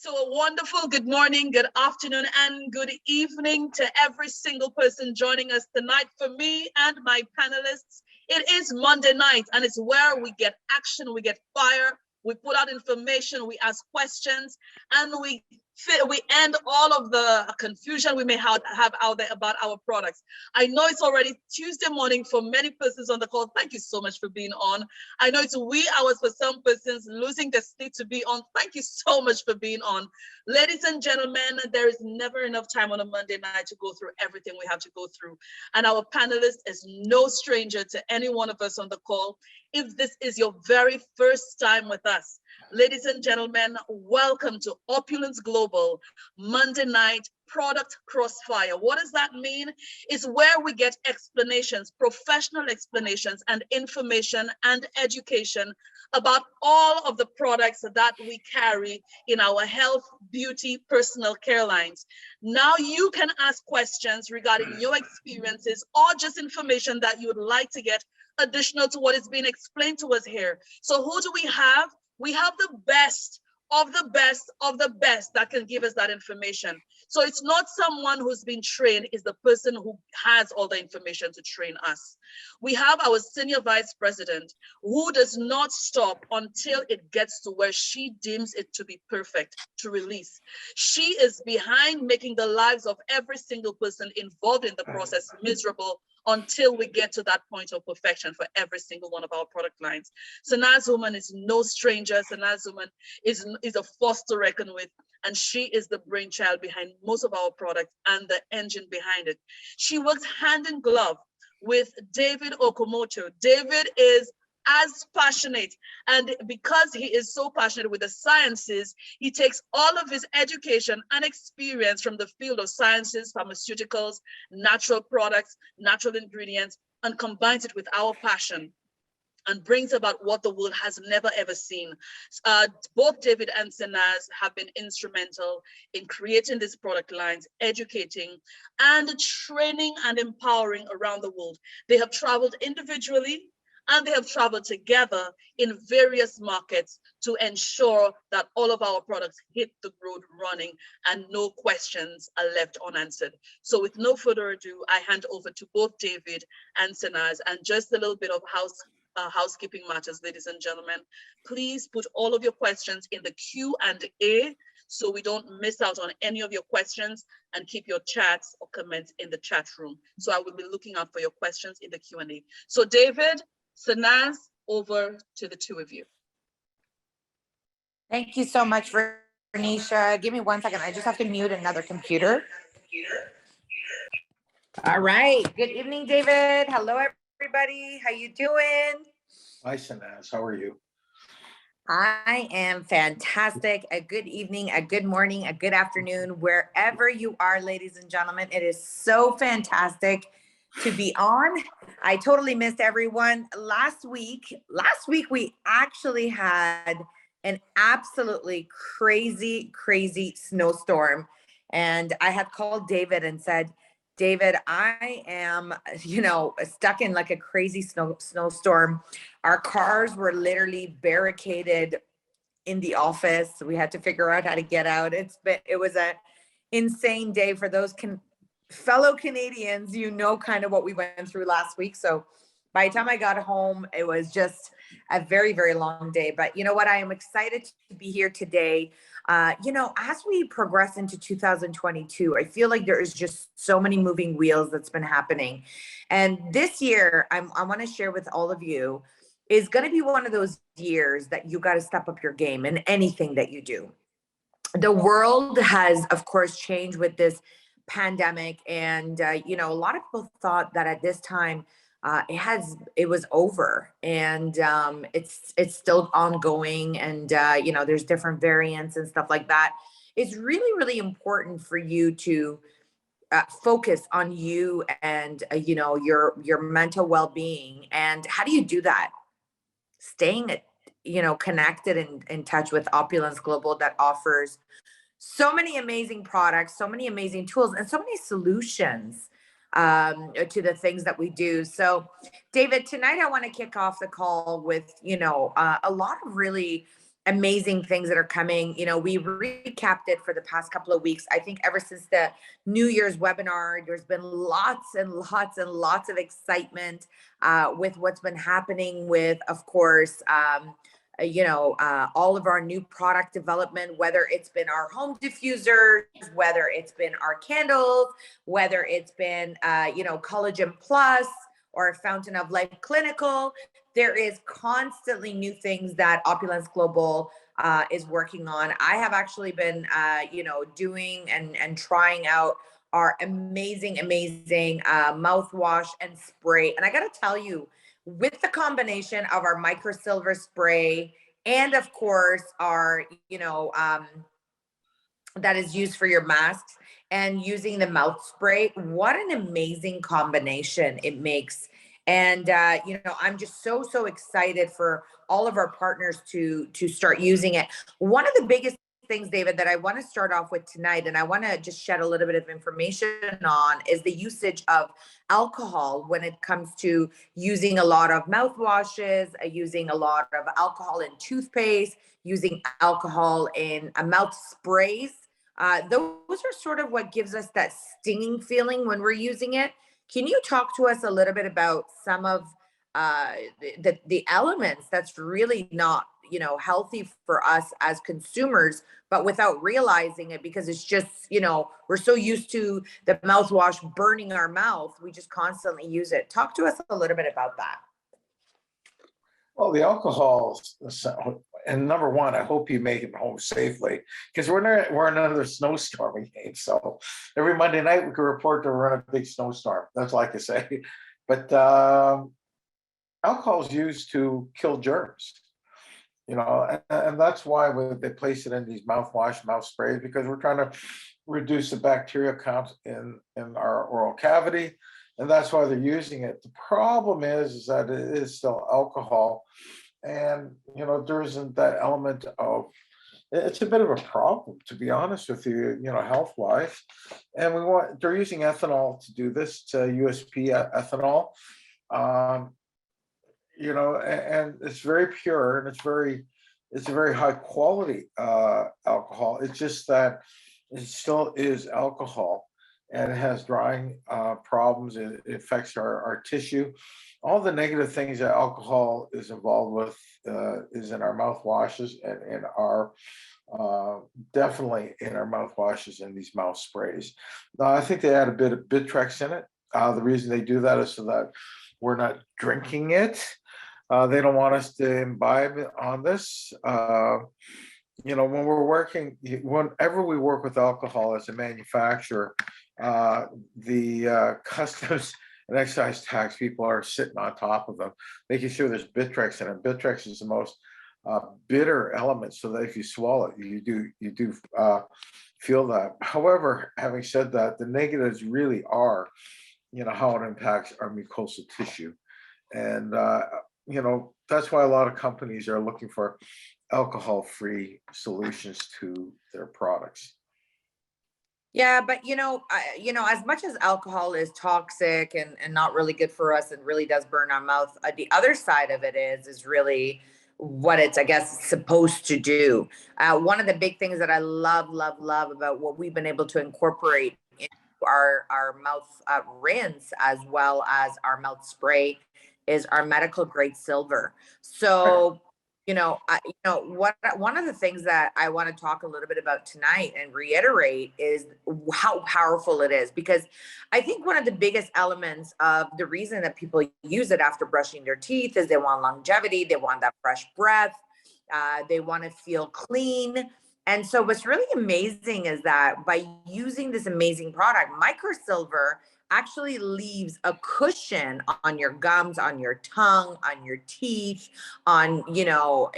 So a wonderful good morning, good afternoon, and good evening to every single person joining us tonight. For me and my panelists, it is Monday night, and it's where we get action, we get fire, we put out information, we ask questions, and we end all of the confusion we may have out there about our products. I know it's already Tuesday morning for many persons on the call. Thank you so much for being on. I know it's wee hours for some persons losing their sleep to be on. Thank you so much for being on. Ladies and gentlemen, there is never enough time on a Monday night to go through everything we have to go through. And our panelist is no stranger to any one of us on the call. If this is your very first time with us, ladies and gentlemen, welcome to Opulence Global Monday Night Product Crossfire. What does that mean? It's where we get explanations, professional explanations, and information and education about all of the products that we carry in our health, beauty, personal care lines. Now you can ask questions regarding your experiences or just information that you would like to get additional to what is being explained to us here. So who do we have? We have the best of the best of the best that can give us that information. So it's not someone who's been trained, it's the person who has all the information to train us. We have our senior vice president who does not stop until it gets to where she deems it to be perfect to release. She is behind making the lives of every single person involved in the process miserable until we get to that point of perfection for every single one of our product lines. Sanaz Woman is no stranger. Sanaz Woman is a force to reckon with, and she is the brainchild behind most of our products and the engine behind it. She works hand in glove with David Okamoto. David is as passionate, and because he is so passionate with the sciences, he takes all of his education and experience from the field of sciences, pharmaceuticals, natural products, natural ingredients, and combines it with our passion and brings about what the world has never ever seen. Both David and Sanaz have been instrumental in creating these product lines, educating and training and empowering around the world. They have traveled individually and they have traveled together in various markets to ensure that all of our products hit the road running and no questions are left unanswered. So with no further ado, I hand over to both David and Sanaz, and just a little bit of housekeeping matters, ladies and gentlemen. Please put all of your questions in the Q&A so we don't miss out on any of your questions, and keep your chats or comments in the chat room. So I will be looking out for your questions in the Q&A. So David, Sanaz, over to the two of you. Thank you so much, Vernisha. Give me 1 second. I just have to mute another computer. All right. Good evening, David. Hello, everybody. How you doing? Hi, Sanaz. How are you? I am fantastic. A good evening, a good morning, a good afternoon, wherever you are, ladies and gentlemen. It is so fantastic to be on. I totally missed everyone. Last week we actually had an absolutely crazy snowstorm. And I had called David and said, David, I am, stuck in like a crazy snowstorm. Our cars were literally barricaded in the office. We had to figure out how to get out. It was an insane day for those fellow Canadians, kind of what we went through last week. So by the time I got home, it was just a very, very long day. But you know what? I am excited to be here today. As we progress into 2022, I feel like there is just so many moving wheels that's been happening. And this year, I want to share with all of you, is going to be one of those years that you got to step up your game in anything that you do. The world has, of course, changed with this pandemic, and a lot of people thought that at this time it was over, and it's still ongoing, and there's different variants and stuff like that. It's really important for you to focus on you and your mental well-being. And how do you do that? Staying connected and in touch with Opulence Global, that offers so many amazing products, so many amazing tools, and so many solutions to the things that we do. So David, tonight I want to kick off the call with, a lot of really amazing things that are coming. You know, we recapped it for the past couple of weeks. I think ever since the New Year's webinar, there's been lots and lots and lots of excitement with what's been happening with, of course, all of our new product development, whether it's been our home diffusers, whether it's been our candles, whether it's been, Collagen Plus or Fountain of Life Clinical. There is constantly new things that Opulence Global is working on. I have actually been, doing and trying out our amazing mouthwash and spray. And I got to tell you, with the combination of our microsilver spray and of course our, that is used for your masks and using the mouth spray, what an amazing combination it makes. And I'm just so excited for all of our partners to start using it. One of the biggest things, David, that I want to start off with tonight, and I want to just shed a little bit of information on, is the usage of alcohol when it comes to using a lot of mouthwashes, using a lot of alcohol in toothpaste, using alcohol in mouth sprays. Those are sort of what gives us that stinging feeling when we're using it. Can you talk to us a little bit about some of the elements that's really not, healthy for us as consumers, but without realizing it, because it's just, we're so used to the mouthwash burning our mouth, we just constantly use it. Talk to us a little bit about that. Well, the alcohol, and number one, I hope you make it home safely, because we're in another snowstorm again. So every Monday night we can report that we're in a big snowstorm. That's all I can say. But alcohol is used to kill germs, and that's why they place it in these mouthwash, mouth sprays, because we're trying to reduce the bacterial count in our oral cavity. And that's why they're using it. The problem is that it is still alcohol. And, there isn't that element of, it's a bit of a problem, to be honest with you, health-wise. And they're using ethanol to do this, to USP ethanol. And it's very pure, and it's a very high quality alcohol. It's just that it still is alcohol, and it has drying problems. It affects our tissue. All the negative things that alcohol is involved with is in our mouthwashes and in our definitely in our mouthwashes and these mouth sprays. Now, I think they add a bit of Bitrex in it. The reason they do that is so that we're not drinking it. They don't want us to imbibe on this. Whenever we work with alcohol as a manufacturer, the customs and excise tax people are sitting on top of them, making sure there's Bitrex in it. Bitrex is the most bitter element, so that if you swallow it, you do feel that. However, having said that, the negatives really are, how it impacts our mucosal tissue, and that's why a lot of companies are looking for alcohol-free solutions to their products. Yeah, but as much as alcohol is toxic and not really good for us and really does burn our mouth, the other side of it is really what it's, I guess, supposed to do. One of the big things that I love about what we've been able to incorporate into our mouth rinse as well as our mouth spray is our medical grade silver. So one of the things that I want to talk a little bit about tonight and reiterate is how powerful it is, because I think one of the biggest elements of the reason that people use it after brushing their teeth is they want longevity, they want that fresh breath, they want to feel clean. And so what's really amazing is that by using this amazing product, microsilver actually leaves a cushion on your gums, on your tongue, on your teeth, on,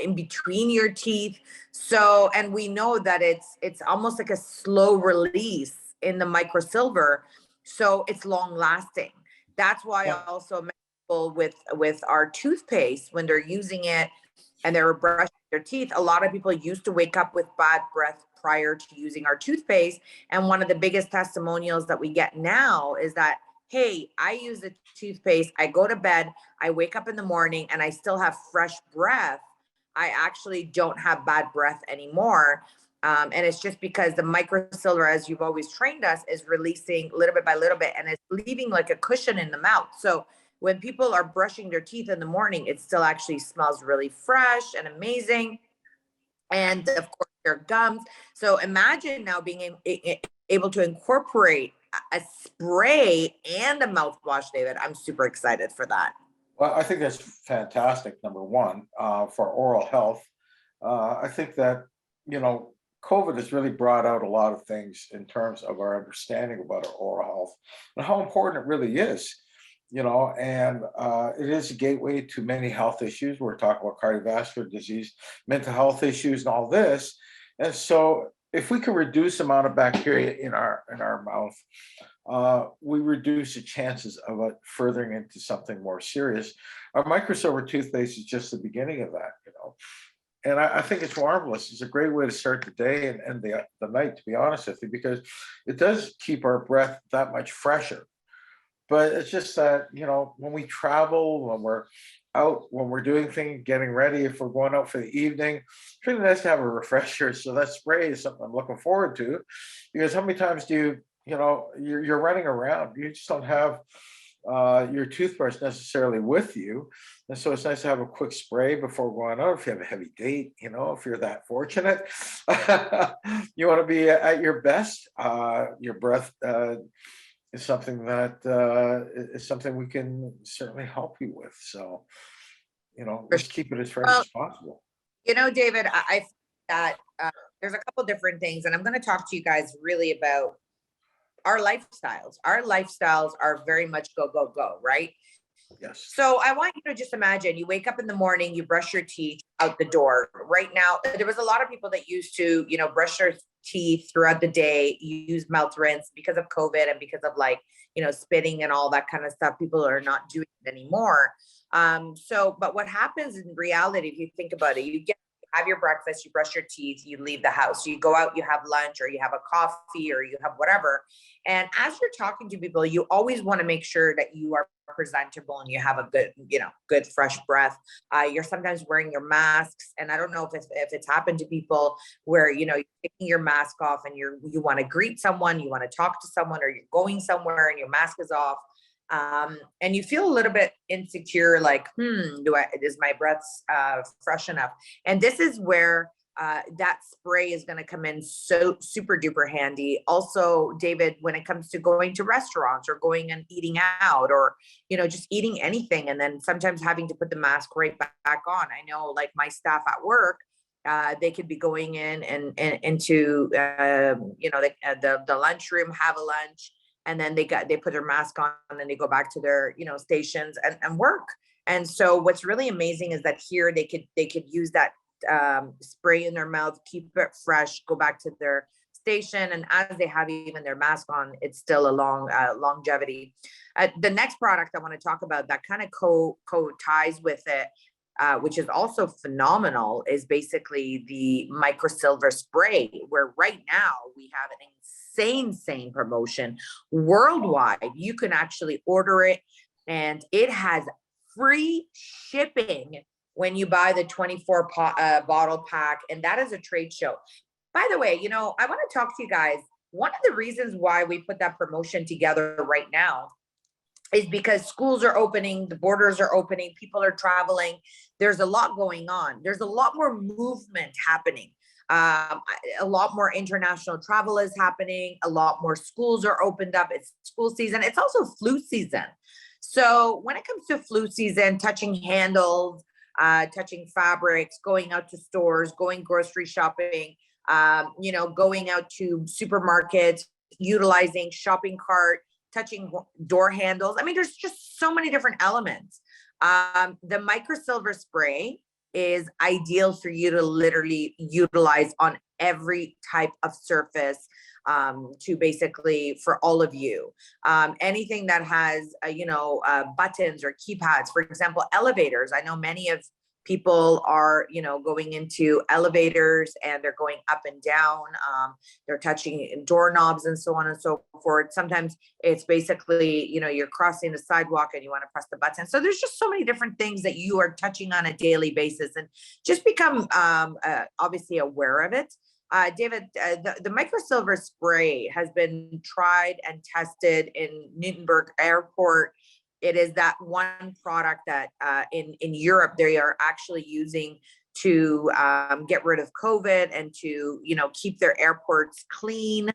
in between your teeth. So, and we know that it's almost like a slow release in the microsilver. So it's long lasting. That's why also people with our toothpaste, when they're using it and they're brushing their teeth, a lot of people used to wake up with bad breath prior to using our toothpaste. And one of the biggest testimonials that we get now is that, hey, I use the toothpaste, I go to bed, I wake up in the morning and I still have fresh breath I actually don't have bad breath anymore. And it's just because the microsilver, as you've always trained us, is releasing little bit by little bit, and it's leaving like a cushion in the mouth. So when people are brushing their teeth in the morning, it still actually smells really fresh and amazing. And of course, their gums. So imagine now being able to incorporate a spray and a mouthwash, David. I'm super excited for that. Well, I think that's fantastic, number one, for oral health. I think that, you know, COVID has really brought out a lot of things in terms of our understanding about our oral health and how important it really is, you know, and it is a gateway to many health issues. We're talking about cardiovascular disease, mental health issues, and all this. And so if we can reduce the amount of bacteria in our mouth, we reduce the chances of it furthering into something more serious. Our microsilver toothpaste is just the beginning of that, you know. And I think it's marvelous. It's a great way to start the day and end the night, to be honest with you, because it does keep our breath that much fresher. But it's just that, you know, when we travel, when we're out, when we're doing things, getting ready, if we're going out for the evening, it's really nice to have a refresher. So that spray is something I'm looking forward to, because how many times do you, you know, you're running around, you just don't have your toothbrush necessarily with you. And so it's nice to have a quick spray before going out. If you have a heavy date, you know, if you're that fortunate, you want to be at your best. Your breath is something that is something we can certainly help you with. So, you know, let's keep it as fresh as possible. You know, David, I think that there's a couple different things, and I'm going to talk to you guys really about our lifestyles. Our lifestyles are very much go, go, go, right? Yes. So I want you to just imagine you wake up in the morning, you brush your teeth out the door. Right now, there was a lot of people that used to, you know, brush their teeth throughout the day, use mouth rinse because of COVID and because of like, you know, spitting and all that kind of stuff. People are not doing it anymore. But what happens in reality, if you think about it, you have your breakfast, you brush your teeth, you leave the house, you go out, you have lunch, or you have a coffee, or you have whatever. And as you're talking to people, you always want to make sure that you are presentable and you have a good, you know, good fresh breath. You're sometimes wearing your masks, and I don't know if it's happened to people where, you know, you're taking your mask off and you want to greet someone, you want to talk to someone, or you're going somewhere and your mask is off. And you feel a little bit insecure, like, is my breath fresh enough? And this is where that spray is going to come in so super duper handy. Also, David, when it comes to going to restaurants or going and eating out, or, you know, just eating anything, and then sometimes having to put the mask right back on. I know, like my staff at work, they could be going in and into you know, the lunchroom, have a lunch, and then they put their mask on, and then they go back to their, you know, stations and work. And so what's really amazing is that here they could use that spray in their mouth, keep it fresh, go back to their station, and as they have even their mask on, it's still a long longevity. The next product I want to talk about that kind of ties with it, which is also phenomenal, is basically the microsilver spray, where right now we have an insane promotion worldwide. You can actually order it, and it has free shipping when you buy the 24 bottle pack, and that is a trade show. By the way, you know, I want to talk to you guys. One of the reasons why we put that promotion together right now is because schools are opening, the borders are opening, people are traveling. There's a lot going on. There's a lot more movement happening. A lot more international travel is happening. A lot more schools are opened up. It's school season. It's also flu season. So when it comes to flu season, touching handles, touching fabrics, going out to stores, going grocery shopping, you know, going out to supermarkets, utilizing shopping cart, touching door handles. I mean, there's just so many different elements. The microsilver spray is ideal for you to literally utilize on every type of surface, to basically for all of you. Anything that has, you know, buttons or keypads, for example, elevators. I know many of People are, going into elevators and they're going up and down. They're touching doorknobs and so on and so forth. Sometimes it's basically, you're crossing the sidewalk and you want to press the button. So there's just so many different things that you are touching on a daily basis, and just become obviously aware of it. David, the microsilver spray has been tried and tested in Newtonburg Airport. It is that one product that in Europe they are actually using to get rid of COVID and to keep their airports clean.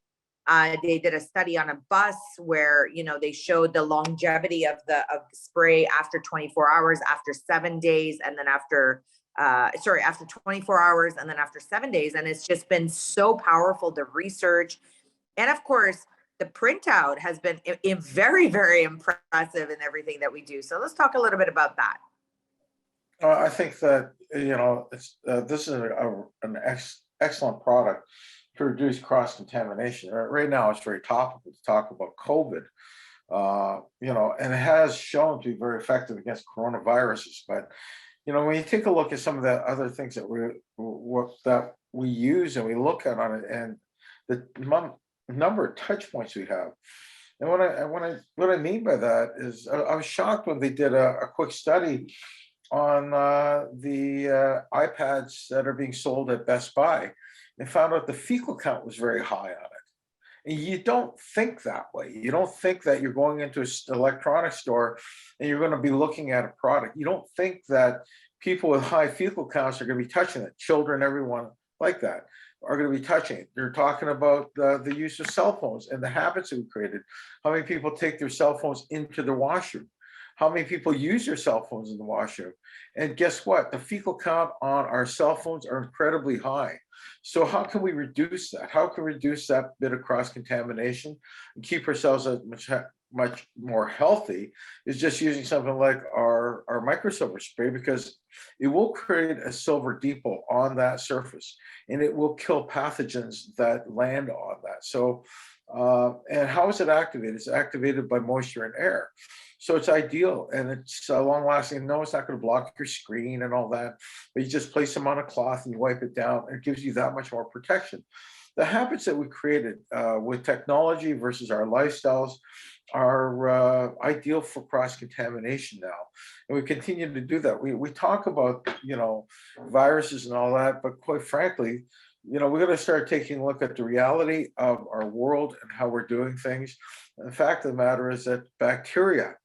They did a study on a bus where they showed the longevity of the spray after 24 hours, after 7 days, and then after 24 hours, and then after 7 days. And it's just been so powerful, the research. And of course, the printout has been very, very impressive in everything that we do. So let's talk a little bit about that. I think that, this is an excellent product to reduce cross-contamination. Right now, it's very topical to talk about COVID, and it has shown to be very effective against coronaviruses. But when you take a look at some of the other things that we use and we look at on it, and the number of touch points we have, and what I mean by that is, I was shocked when they did a quick study on the iPads that are being sold at Best Buy, and found out the fecal count was very high on it. And you don't think that way. You don't think that you're going into an electronics store and you're going to be looking at a product. You don't think that people with high fecal counts are going to be touching it. Children, everyone like that, are going to be touching it. They're talking about the use of cell phones and the habits that we created. How many people take their cell phones into the washroom? How many people use their cell phones in the washroom? And guess what? The fecal count on our cell phones are incredibly high. So how can we reduce that? How can we reduce that bit of cross-contamination and keep ourselves much more healthy? Is just using something like our microsilver spray, because it will create a silver depot on that surface, and it will kill pathogens that land on that. So, and how is it activated? It's activated by moisture and air. So it's ideal, and it's long lasting. No, it's not going to block your screen and all that, but you just place them on a cloth and you wipe it down, and it gives you that much more protection. The habits that we created with technology versus our lifestyles are ideal for cross-contamination now. And we continue to do that. We talk about, viruses and all that, but quite frankly, we're going to start taking a look at the reality of our world and how we're doing things. And the fact of the matter is that bacteria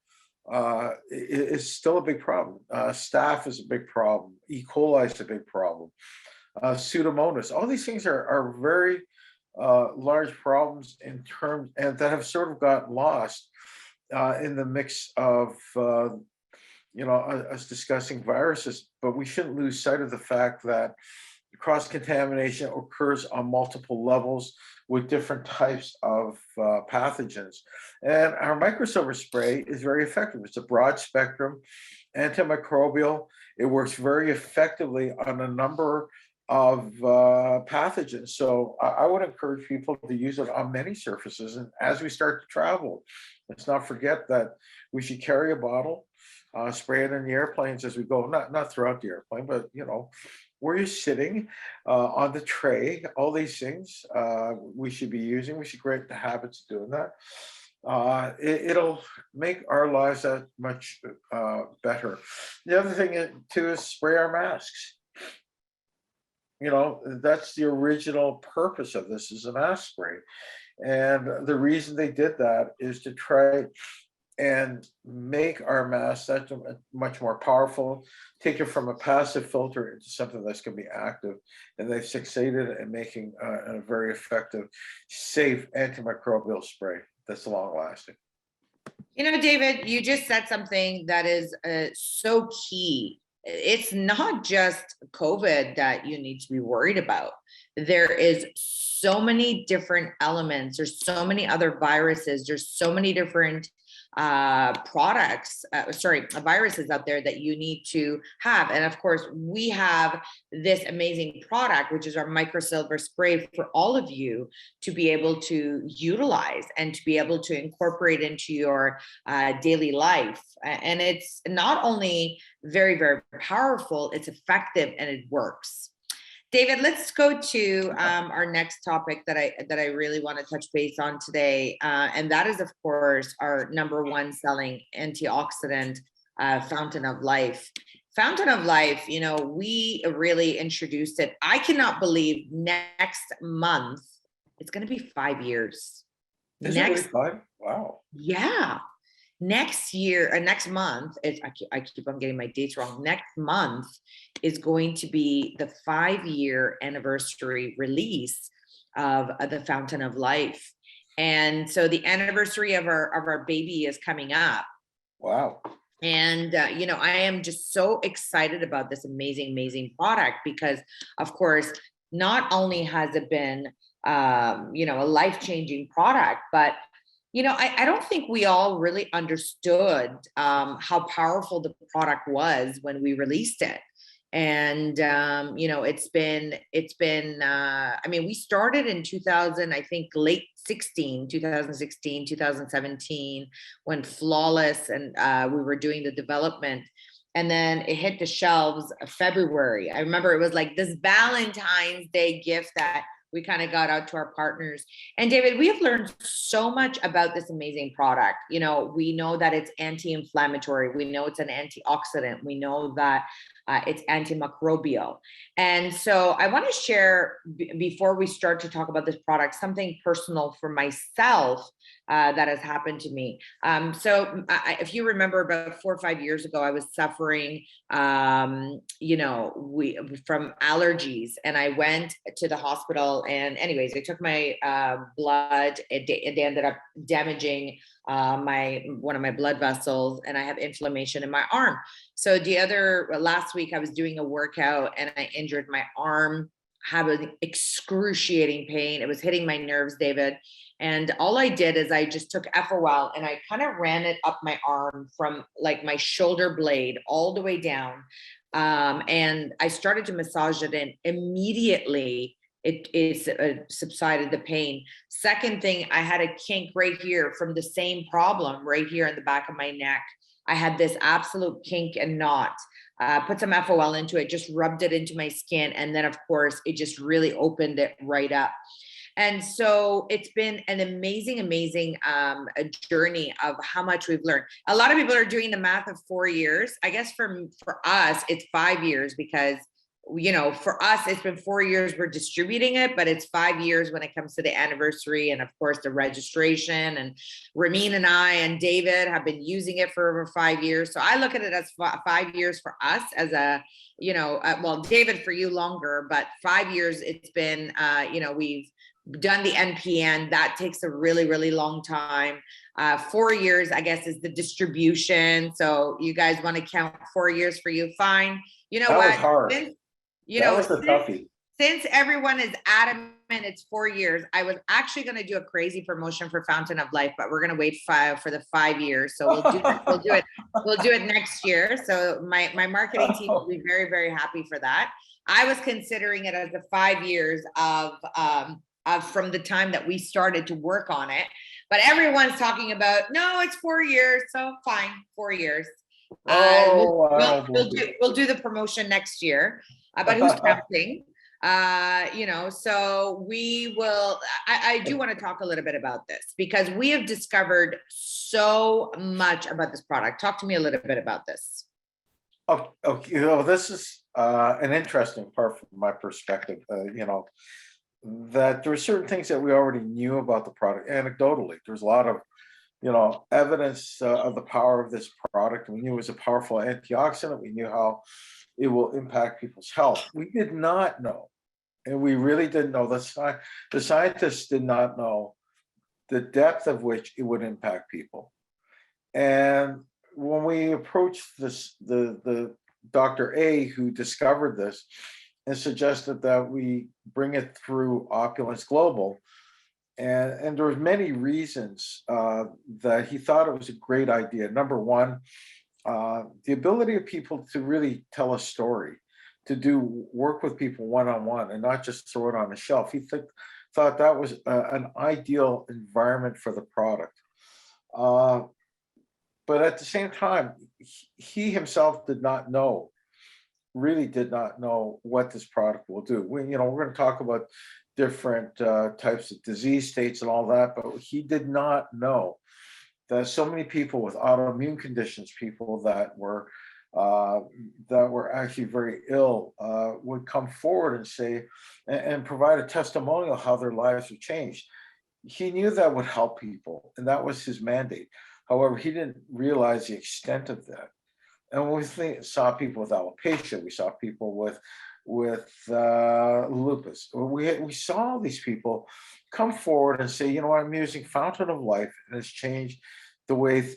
is still a big problem. Staph is a big problem. E. coli is a big problem. Pseudomonas, all these things are very large problems in terms, and that have sort of got lost in the mix of us discussing viruses. But we shouldn't lose sight of the fact that cross-contamination occurs on multiple levels with different types of pathogens. And our microsilver spray is very effective. It's a broad spectrum antimicrobial. It works very effectively on a number of pathogens. So I would encourage people to use it on many surfaces. And as we start to travel, let's not forget that we should carry a bottle, spray it in the airplanes as we go, not throughout the airplane, but where you're sitting, on the tray, all these things we should be using. We should create the habits of doing that. It'll make our lives that much better. The other thing too is spray our masks. That's the original purpose of this, is a mask spray. And the reason they did that is to try and make our masks that much more powerful, take it from a passive filter into something that's going to be active. And they've succeeded in making a very effective, safe antimicrobial spray that's long lasting. David, you just said something that is so key. It's not just COVID that you need to be worried about. There is so many different elements. There's so many other viruses. There's so many different viruses out there that you need to have. And of course, we have this amazing product, which is our microsilver spray for all of you to be able to utilize and to be able to incorporate into your daily life. And it's not only very, very powerful, it's effective and it works. David, let's go to our next topic that I really want to touch base on today. And that is, of course, our #1 selling antioxidant, Fountain of Life. Fountain of Life, you know, we really introduced it. I cannot believe next month, it's going to be 5 years. Is it really 5? Wow. Yeah. Next month, I keep on getting my dates wrong. Next month is going to be the 5-year anniversary release of the Fountain of Life. And so the anniversary of our baby is coming up. Wow. And, you know, I am just so excited about this amazing, amazing product because, of course, not only has it been, you know, a life-changing product, but you know, I don't think we all really understood how powerful the product was when we released it. And, you know, it's been, I mean, we started in 2000, I think late 2016, 2017, when Flawless and we were doing the development. And then it hit the shelves February. I remember it was like this Valentine's Day gift that we kind of got out to our partners. And David, we have learned so much about this amazing product. You know, we know that it's anti-inflammatory. We know it's an antioxidant. We know that it's antimicrobial. And so I want to share, before we start to talk about this product, something personal for myself that has happened to me. If you remember, about 4 or 5 years ago, I was suffering, you know, from allergies, and I went to the hospital. And anyways, they took my blood. It ended up damaging one of my blood vessels, and I have inflammation in my arm. So last week I was doing a workout and I injured my arm, having excruciating pain. It was hitting my nerves, David. And all I did is I just took FOL and I kind of ran it up my arm from like my shoulder blade all the way down. And I started to massage it, and immediately it subsided the pain. Second thing, I had a kink right here from the same problem right here in the back of my neck. I had this absolute kink and knot. Put some FOL into it, just rubbed it into my skin. And then of course, it just really opened it right up. And so it's been an amazing, amazing journey of how much we've learned. A lot of people are doing the math of 4 years. I guess for us, it's 5 years because, you know, for us, it's been 4 years we're distributing it, but it's 5 years when it comes to the anniversary and of course the registration. And Ramin and I and David have been using it for over 5 years. So I look at it as 5 years for us as a, you know, well, David, for you longer, but 5 years it's been, you know, we've done the NPN. That takes a really, really long time. 4 years, I guess, is the distribution. So you guys want to count 4 years for you? Fine. You know That what? was hard. That was a toughie. Since everyone is adamant it's 4 years, I was actually going to do a crazy promotion for Fountain of Life, but we're going to wait for the 5 years. So we'll do it next year. So my marketing team will be very, very happy for that. I was considering it as the 5 years of from the time that we started to work on it, but everyone's talking about, no, it's 4 years. So fine, 4 years. We'll do the promotion next year, but who's counting? You know, so we will. I do want to talk a little bit about this because we have discovered so much about this product. Talk to me a little bit about this. Oh, okay. You know, this is an interesting part from my perspective. You know, that there are certain things that we already knew about the product anecdotally. There's a lot of, you know, evidence of the power of this product. We knew it was a powerful antioxidant. We knew how it will impact people's health. We did not know, and we really didn't know, the scientists did not know the depth of which it would impact people. And when we approached the Dr. A who discovered this and suggested that we bring it through Opulence Global, And there was many reasons that he thought it was a great idea. Number one, the ability of people to really tell a story, to do work with people one-on-one and not just throw it on the shelf. Thought that was an ideal environment for the product. But at the same time, he himself really did not know what this product will do. We're going to talk about different types of disease states and all that, but he did not know that so many people with autoimmune conditions, people that were actually very ill, would come forward and say and provide a testimonial how their lives have changed. He knew that would help people, and that was his mandate. However, he didn't realize the extent of that. And when we saw people with alopecia, we saw people with lupus. We saw all these people come forward and say, I'm using Fountain of Life, and it's changed the way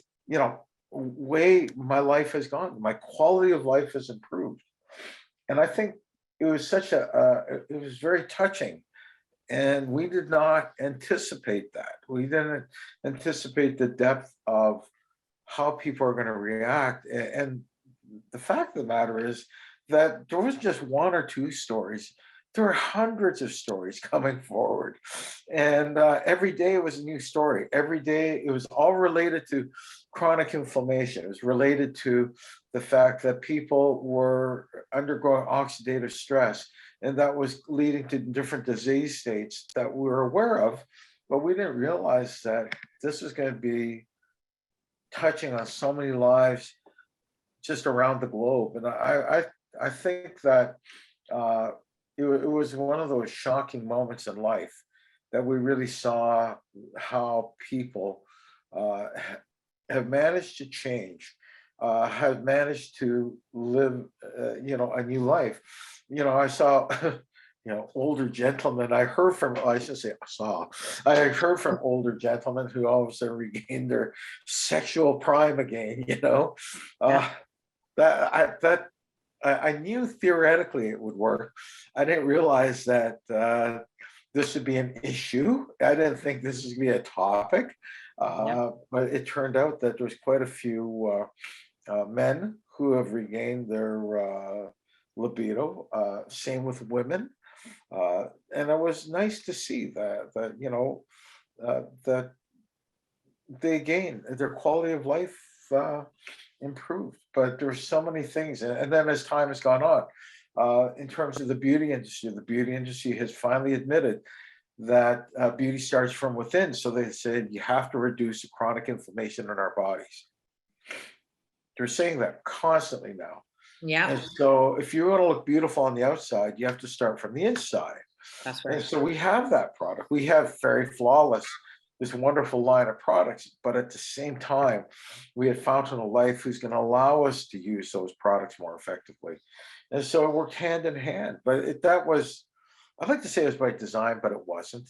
my life has gone. My quality of life has improved. And I think it was it was very touching. And we did not anticipate that. We didn't anticipate the depth of how people are going to react. And the fact of the matter is that there was just one or two stories. There were hundreds of stories coming forward. And every day it was a new story. Every day it was all related to chronic inflammation. It was related to the fact that people were undergoing oxidative stress, and that was leading to different disease states that we were aware of, but we didn't realize that this was going to be touching on so many lives just around the globe. And I think that it was one of those shocking moments in life that we really saw how people have managed to change, have managed to live, a new life. I saw, older gentlemen. I shouldn't say I saw. I heard from older gentlemen who all of a sudden regained their sexual prime again. I knew theoretically it would work. I didn't realize that this would be an issue. I didn't think this was going to be a topic. But it turned out that there's quite a few men who have regained their libido. Same with women, and it was nice to see that that they gain their quality of life improved. But there's so many things, and then as time has gone on, in terms of the beauty industry has finally admitted that beauty starts from within. So they said you have to reduce the chronic inflammation in our bodies. They're saying that constantly now. Yeah. And so if you want to look beautiful on the outside, you have to start from the inside. That's right. And so we have that product. We have Fairy Flawless, this wonderful line of products, but at the same time, we had Fountain of Life, who's going to allow us to use those products more effectively. And so it worked hand in hand. But I'd like to say it was by design, but it wasn't.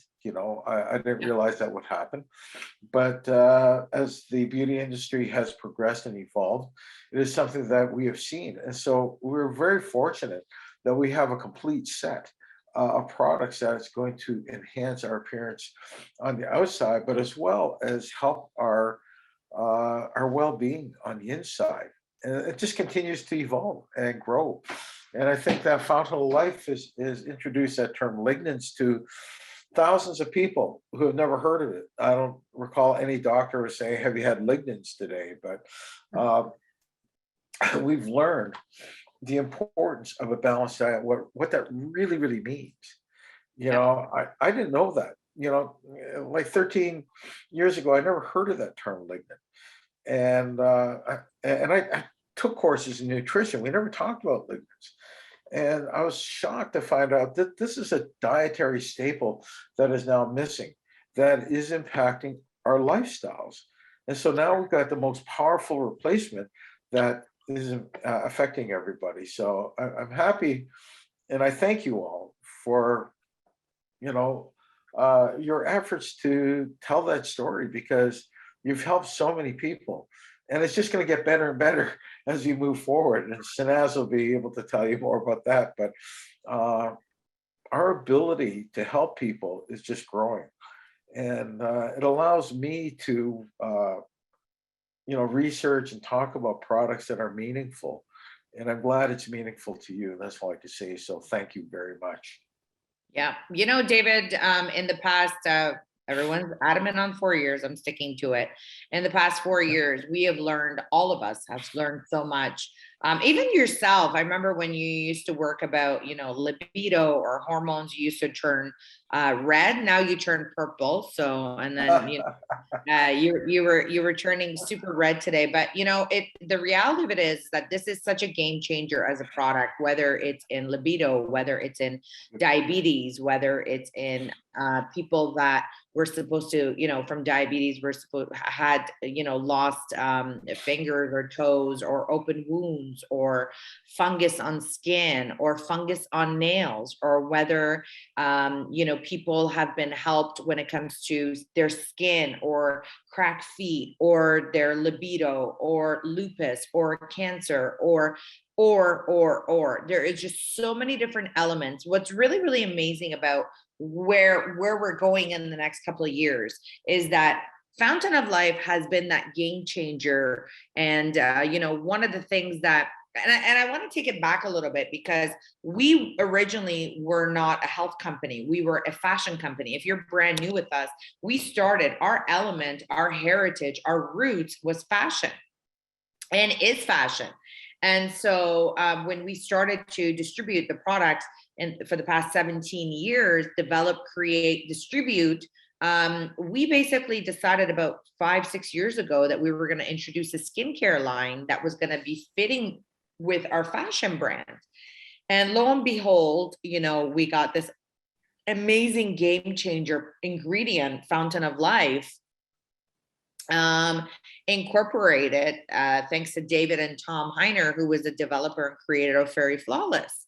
I didn't realize that would happen. But as the beauty industry has progressed and evolved, it is something that we have seen. And so we're very fortunate that we have a complete set of products that is going to enhance our appearance on the outside, but as well as help our well-being on the inside. And it just continues to evolve and grow. And I think that Fountain of Life is introduced that term lignans to thousands of people who have never heard of it. I don't recall any doctor saying, "Have you had lignans today?" But we've learned the importance of a balanced diet, what that really, really means. I didn't know that. Like 13 years ago, I never heard of that term lignan. And I took courses in nutrition. We never talked about lignans. And I was shocked to find out that this is a dietary staple that is now missing, that is impacting our lifestyles. And so now we've got the most powerful replacement that is affecting everybody. So I'm happy, and I thank you all for, your efforts to tell that story, because you've helped so many people. And it's just going to get better and better as you move forward. And Sanaz will be able to tell you more about that. But our ability to help people is just growing. And it allows me to, research and talk about products that are meaningful. And I'm glad it's meaningful to you. And that's all I can say. So thank you very much. Yeah. David, in the past, everyone's adamant on 4 years. I'm sticking to it. In the past 4 years, we have learned, all of us have learned so much. Even yourself, I remember when you used to work about, libido or hormones, you used to turn red. Now you turn purple. So, and then, you were turning super red today, but the reality of it is that this is such a game changer as a product, whether it's in libido, whether it's in diabetes, whether it's in people that were supposed to, from diabetes, had lost fingers or toes, or open wounds, or fungus on skin, or fungus on nails, or whether people have been helped when it comes to their skin, or cracked feet, or their libido, or lupus, or cancer, or there is just so many different elements. What's really, really amazing about where we're going in the next couple of years is that Fountain of Life has been that game changer. And one of the things that, and I want to take it back a little bit, because we originally were not a health company. We were a fashion company. If you're brand new with us, we started, our element, our heritage, our roots was fashion, and is fashion. And so when we started to distribute the products, and for the past 17 years, develop, create, distribute, we basically decided about 5-6 years ago that we were going to introduce a skincare line that was going to be fitting with our fashion brand. And lo and behold, we got this amazing game changer ingredient, Fountain of Life, incorporated, thanks to David and Tom Heiner, who was a developer and creator of Fairy Flawless.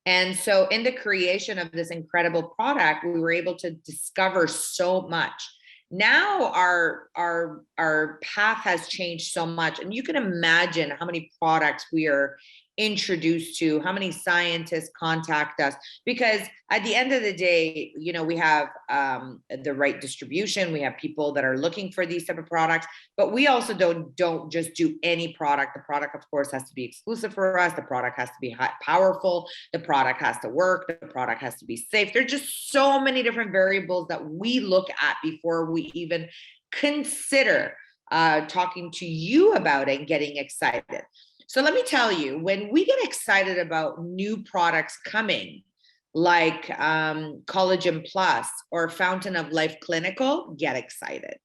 And so in the creation of this incredible product, we were able to discover so much. Now our path has changed so much, and you can imagine how many products we are introduced to, how many scientists contact us, because at the end of the day, we have the right distribution. We have people that are looking for these type of products, but we also don't just do any product. The product, of course, has to be exclusive for us. The product has to be powerful. The product has to work. The product has to be safe. There's just so many different variables that we look at before we even consider talking to you about it and getting excited. So let me tell you, when we get excited about new products coming, like Collagen Plus or Fountain of Life Clinical, get excited,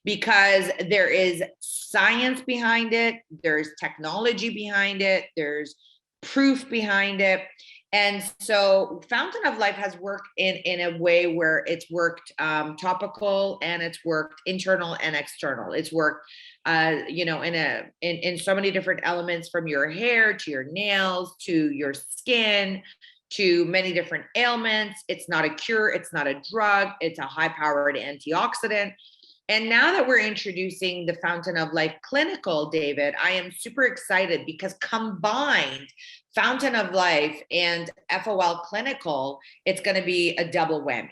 because there is science behind it, there's technology behind it, there's proof behind it. And so Fountain of Life has worked in a way where it's worked topical, and it's worked internal and external. It's worked in so many different elements, from your hair to your nails to your skin to many different ailments. It's not a cure, it's not a drug, it's a high-powered antioxidant. And now that we're introducing the Fountain of Life Clinical, David, I am super excited, because combined, Fountain of Life and FOL Clinical, it's going to be a double whammy.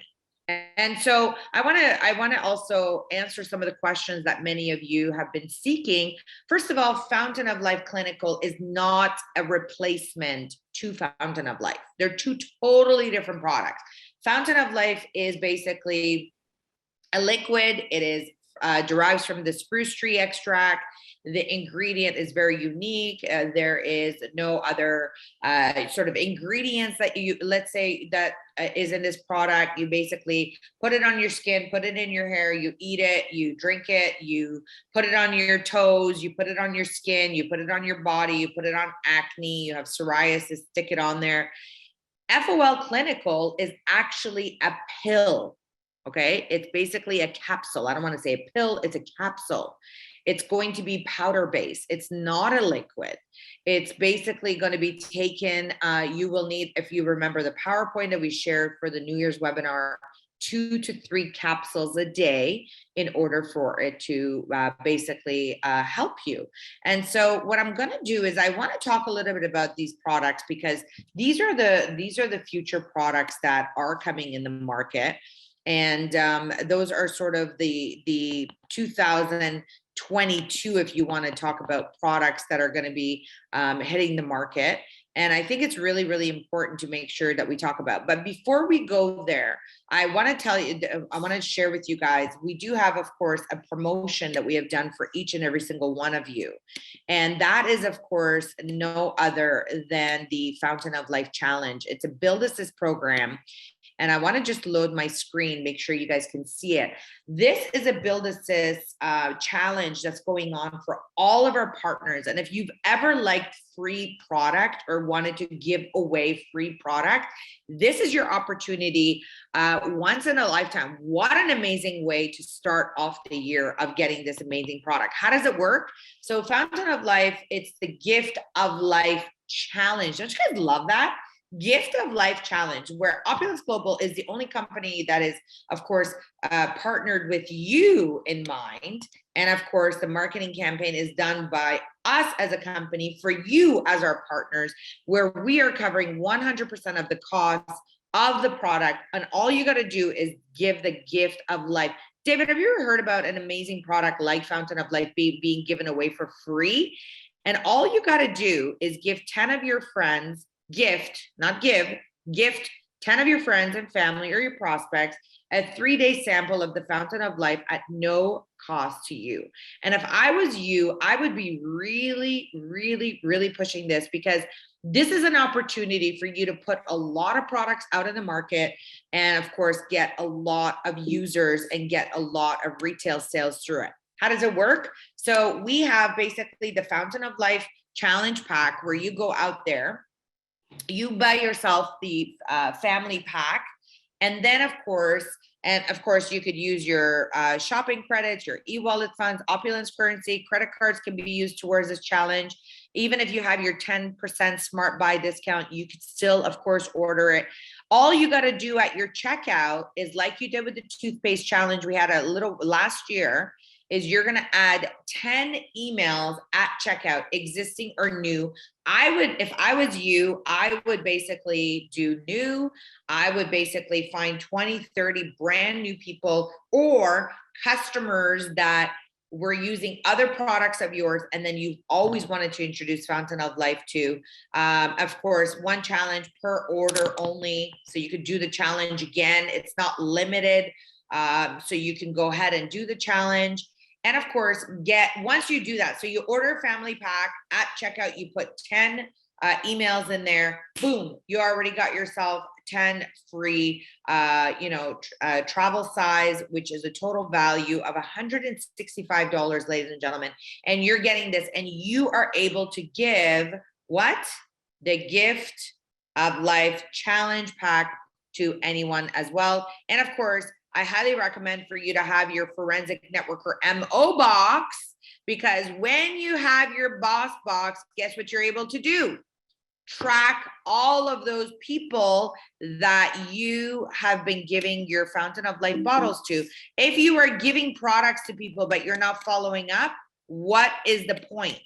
And so I want to also answer some of the questions that many of you have been seeking. First of all, Fountain of Life Clinical is not a replacement to Fountain of Life. They're two totally different products. Fountain of Life is basically a liquid. It is derives from the spruce tree extract. The ingredient is very unique. There is no other sort of ingredients that let's say, that is in this product. You basically put it on your skin, put it in your hair, you eat it, you drink it, you put it on your toes, you put it on your skin, you put it on your body, you put it on acne, you have psoriasis, stick it on there. FOL Clinical is actually a pill. Okay, it's basically a capsule. I don't want to say a pill, it's a capsule. It's going to be powder based. It's not a liquid. It's basically going to be taken. You will need, if you remember the PowerPoint that we shared for the New Year's webinar, 2 to 3 capsules a day in order for it to basically help you. And so what I'm going to do is I want to talk a little bit about these products, because these are the future products that are coming in the market. And those are sort of the 2022, if you want to talk about products that are going to be hitting the market. And I think it's really, really important to make sure that we talk about. But before we go there, I want to tell you, I want to share with you guys, we do have, of course, a promotion that we have done for each and every single one of you. And that is, of course, no other than the Fountain of Life Challenge. It's a Build Assist program. And I want to just load my screen, make sure you guys can see it. This is a Build Assist challenge that's going on for all of our partners. And if you've ever liked free product or wanted to give away free product, this is your opportunity once in a lifetime. What an amazing way to start off the year of getting this amazing product. How does it work? So Fountain of Life, it's the Gift of Life Challenge. Don't you guys love that? Gift of Life Challenge, where Opulence Global is the only company that is, of course, partnered with you in mind. And of course, the marketing campaign is done by us as a company for you as our partners, where we are covering 100% of the cost of the product. And all you got to do is give the gift of life. David, have you ever heard about an amazing product like Fountain of Life being given away for free? And all you got to do is give 10 of your friends, gift 10 of your friends and family or your prospects a 3-day sample of the Fountain of Life at no cost to you. And if I was you, I would be really, really, really pushing this, because this is an opportunity for you to put a lot of products out in the market and, of course, get a lot of users and get a lot of retail sales through it. How does it work? So we have basically the Fountain of Life Challenge Pack, where you go out there, you buy yourself the family pack, and then of course you could use your shopping credits, your e-wallet funds, Opulence currency, credit cards can be used towards this challenge. Even if you have your 10% smart buy discount, you could still, of course, order it. All you got to do at your checkout is, like you did with the toothpaste challenge we had a little last year, is you're going to add 10 emails at checkout, existing or new. If I was you, I would basically do new. I would basically find 20, 30 brand new people or customers that were using other products of yours, and then you've always wanted to introduce Fountain of Life to. Of course, one challenge per order only. So you could do the challenge again. It's not limited. So you can go ahead and do the challenge. And of course, once you do that, so you order a family pack at checkout, you put 10 emails in there, boom, you already got yourself 10 free, travel size, which is a total value of $165, ladies and gentlemen. And you're getting this, and you are able to give what? The Gift of Life Challenge Pack to anyone as well. And of course, I highly recommend for you to have your Forensic Networker MO box, because when you have your boss box, guess what you're able to do? Track all of those people that you have been giving your Fountain of Life bottles to. If you are giving products to people, but you're not following up, what is the point?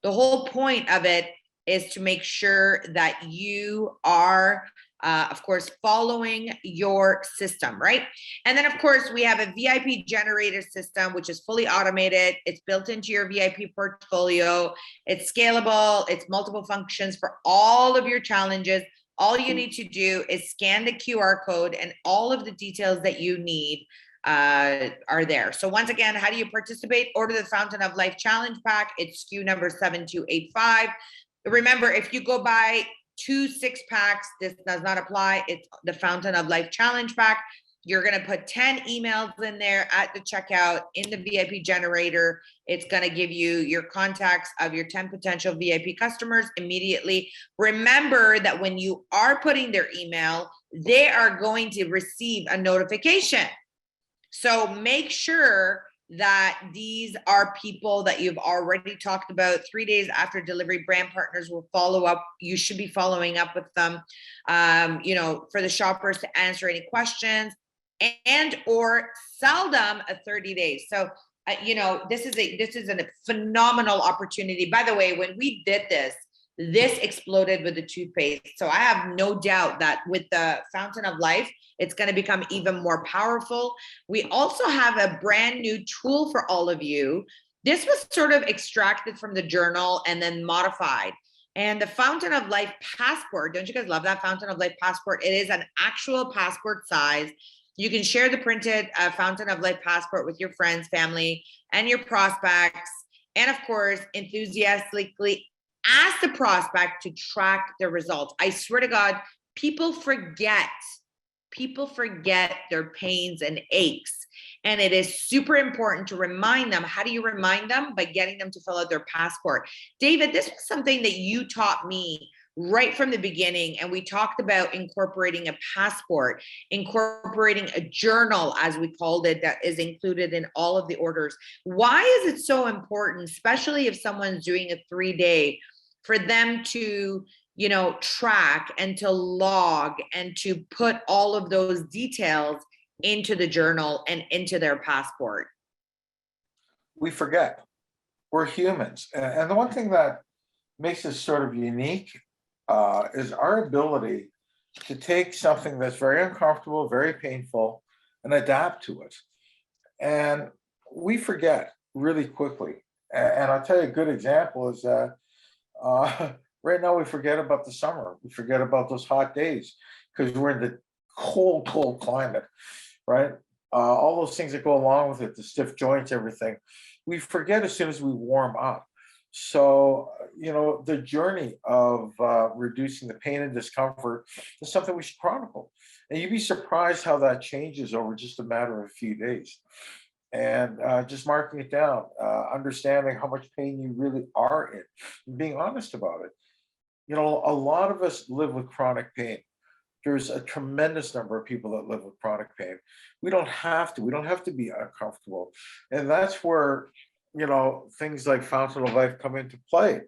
The whole point of it is to make sure that you are of course, following your system, right? And then, of course, we have a VIP generator system, which is fully automated. It's built into your VIP portfolio. It's scalable. It's multiple functions for all of your challenges. All you need to do is scan the QR code, and all of the details that you need are there. So once again, how do you participate? Order the Fountain of Life Challenge Pack. It's SKU number 7285. Remember, if you go buy 2 6-packs, this does not apply. It's the Fountain of Life Challenge Pack. You're going to put 10 emails in there at the checkout in the VIP generator. It's going to give you your contacts of your 10 potential VIP customers immediately. Remember that when you are putting their email, they are going to receive a notification. So make sure that these are people that you've already talked about. 3 days after delivery, brand partners will follow up. You should be following up with them, for the shoppers to answer any questions and or sell them a 30 days. So, this is a phenomenal opportunity. By the way, when we did this, This exploded with the toothpaste. So I have no doubt that with the Fountain of Life, it's going to become even more powerful. We also have a brand new tool for all of you. This was sort of extracted from the journal and then modified. And the Fountain of Life passport, don't you guys love that Fountain of Life passport? It is an actual passport size. You can share the printed Fountain of Life passport with your friends, family, and your prospects. And of course, enthusiastically ask the prospect to track the results. I swear to God, people forget their pains and aches. And it is super important to remind them. How do you remind them? By getting them to fill out their passport. David, this was something that you taught me right from the beginning. And we talked about incorporating a passport, incorporating a journal, as we called it, that is included in all of the orders. Why is it so important, especially if someone's doing a 3-day, for them to, you know, track and to log and to put all of those details into the journal and into their passport? We forget. We're humans. And the one thing that makes us sort of unique is our ability to take something that's very uncomfortable, very painful, and adapt to it. And we forget really quickly. And I'll tell you a good example is that right now we forget about the summer. We forget about those hot days because we're in the cold climate, right? All those things that go along with it, the stiff joints, everything, we forget as soon as we warm up. So, you know, the journey of reducing the pain and discomfort is something we should chronicle. And you'd be surprised how that changes over just a matter of a few days. And just marking it down, understanding how much pain you really are in, and being honest about it. You know, a lot of us live with chronic pain. There's a tremendous number of people that live with chronic pain. We don't have to be uncomfortable. And that's where, you know, things like Fountain of Life come into play,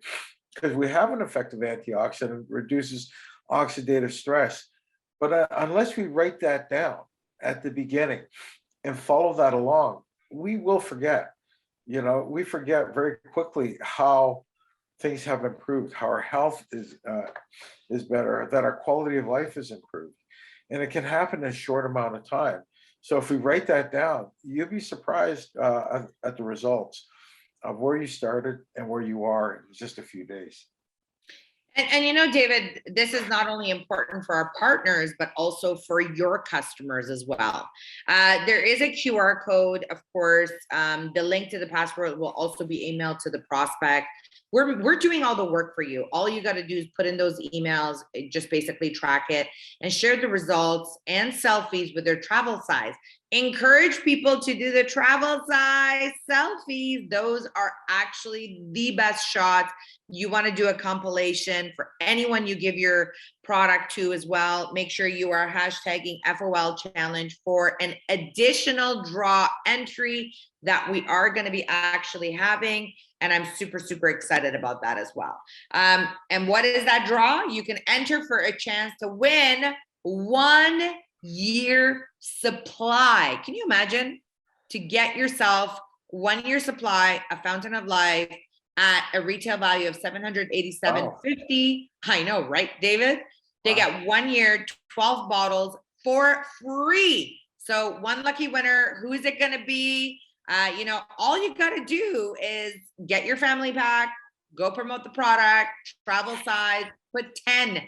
because we have an effective antioxidant, reduces oxidative stress. But unless we write that down at the beginning and follow that along, we will forget. You know, we forget very quickly how things have improved, how our health is better, that our quality of life is improved, and it can happen in a short amount of time. So if we write that down, you'll be surprised at the results of where you started and where you are in just a few days. And you know, David, this is not only important for our partners, but also for your customers as well. There is a QR code, of course. The link to the passport will also be emailed to the prospect. We're doing all the work for you. All you got to do is put in those emails, just basically track it and share the results and selfies with their travel size. Encourage people to do the travel size selfies. Those are actually the best shots. You want to do a compilation for anyone you give your product to as well. Make sure you are hashtagging FOL challenge for an additional draw entry that we are going to be actually having. And I'm super, super excited about that as well. And what is that draw? You can enter for a chance to win 1 year supply. Can you imagine to get yourself 1 year supply, a Fountain of Life at a retail value of $787.50? I know, right, David? They get 1 year, 12 bottles for free. So one lucky winner. Who is it going to be? You know, all you got to do is get your family pack, go promote the product, travel size, put 10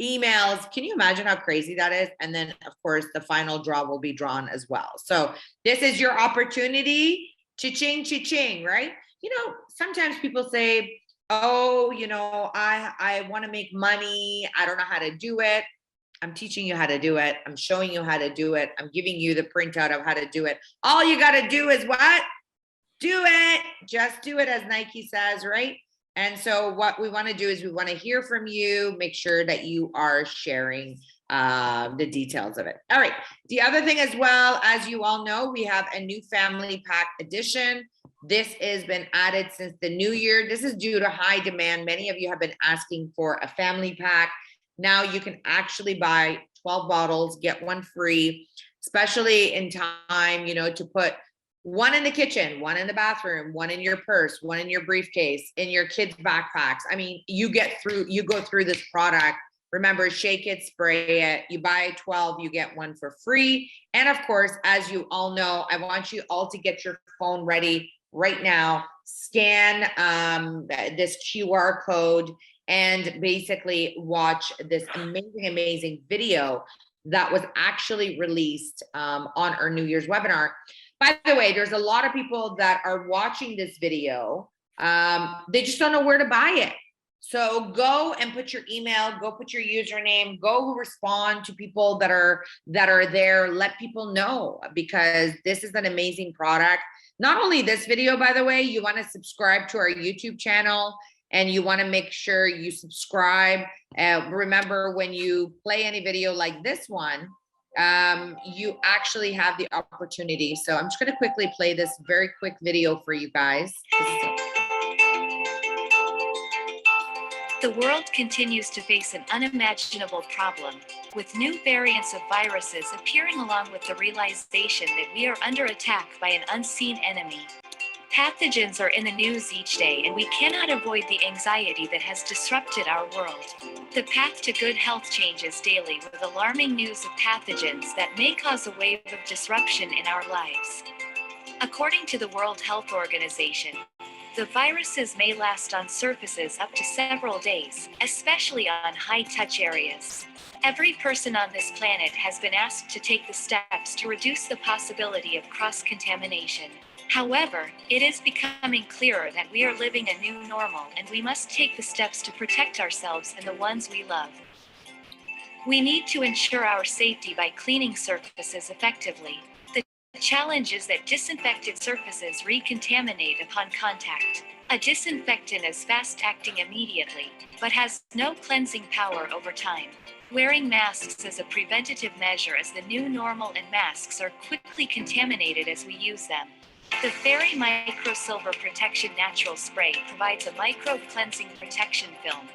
emails. Can you imagine how crazy that is? And then, of course, the final draw will be drawn as well. So this is your opportunity. Cha-ching, cha-ching, right? You know, sometimes people say, oh, you know, I want to make money. I don't know how to do it. I'm teaching you how to do it. I'm showing you how to do it. I'm giving you the printout of how to do it. All you got to do is what? Do it. Just do it, as Nike says, right? And so what we want to do is we want to hear from you. Make sure that you are sharing the details of it. All right. The other thing as well, as you all know, we have a new family pack edition. This has been added since the new year. This is due to high demand. Many of you have been asking for a family pack. Now you can actually buy 12 bottles, get one free, especially in time, you know, to put one in the kitchen, one in the bathroom, one in your purse, one in your briefcase, in your kids' backpacks. I mean, you go through this product. Remember, shake it, spray it. You buy 12, you get one for free. And of course, as you all know, I want you all to get your phone ready right now. Scan this QR code and basically watch this amazing video that was actually released on our New Year's webinar. By the way, there's a lot of people that are watching this video. They just don't know where to buy it. So go and put your email, go put your username, go respond to people that are there. Let people know, because this is an amazing product. Not only this video, by the way, you want to subscribe to our YouTube channel, and you want to make sure you subscribe. Remember, when you play any video like this one, you actually have the opportunity. So I'm just going to quickly play this very quick video for you guys. The world continues to face an unimaginable problem, with new variants of viruses appearing, along with the realization that we are under attack by an unseen enemy. Pathogens are in the news each day, and we cannot avoid the anxiety that has disrupted our world. The path to good health changes daily with alarming news of pathogens that may cause a wave of disruption in our lives. According to the World Health Organization, the viruses may last on surfaces up to several days, especially on high-touch areas. Every person on this planet has been asked to take the steps to reduce the possibility of cross-contamination. However, it is becoming clearer that we are living a new normal, and we must take the steps to protect ourselves and the ones we love. We need to ensure our safety by cleaning surfaces effectively. The challenge is that disinfected surfaces recontaminate upon contact. A disinfectant is fast-acting immediately, but has no cleansing power over time. Wearing masks is a preventative measure, as the new normal, and masks are quickly contaminated as we use them. The Fairy Micro Silver Protection Natural Spray provides a microbe cleansing protection film.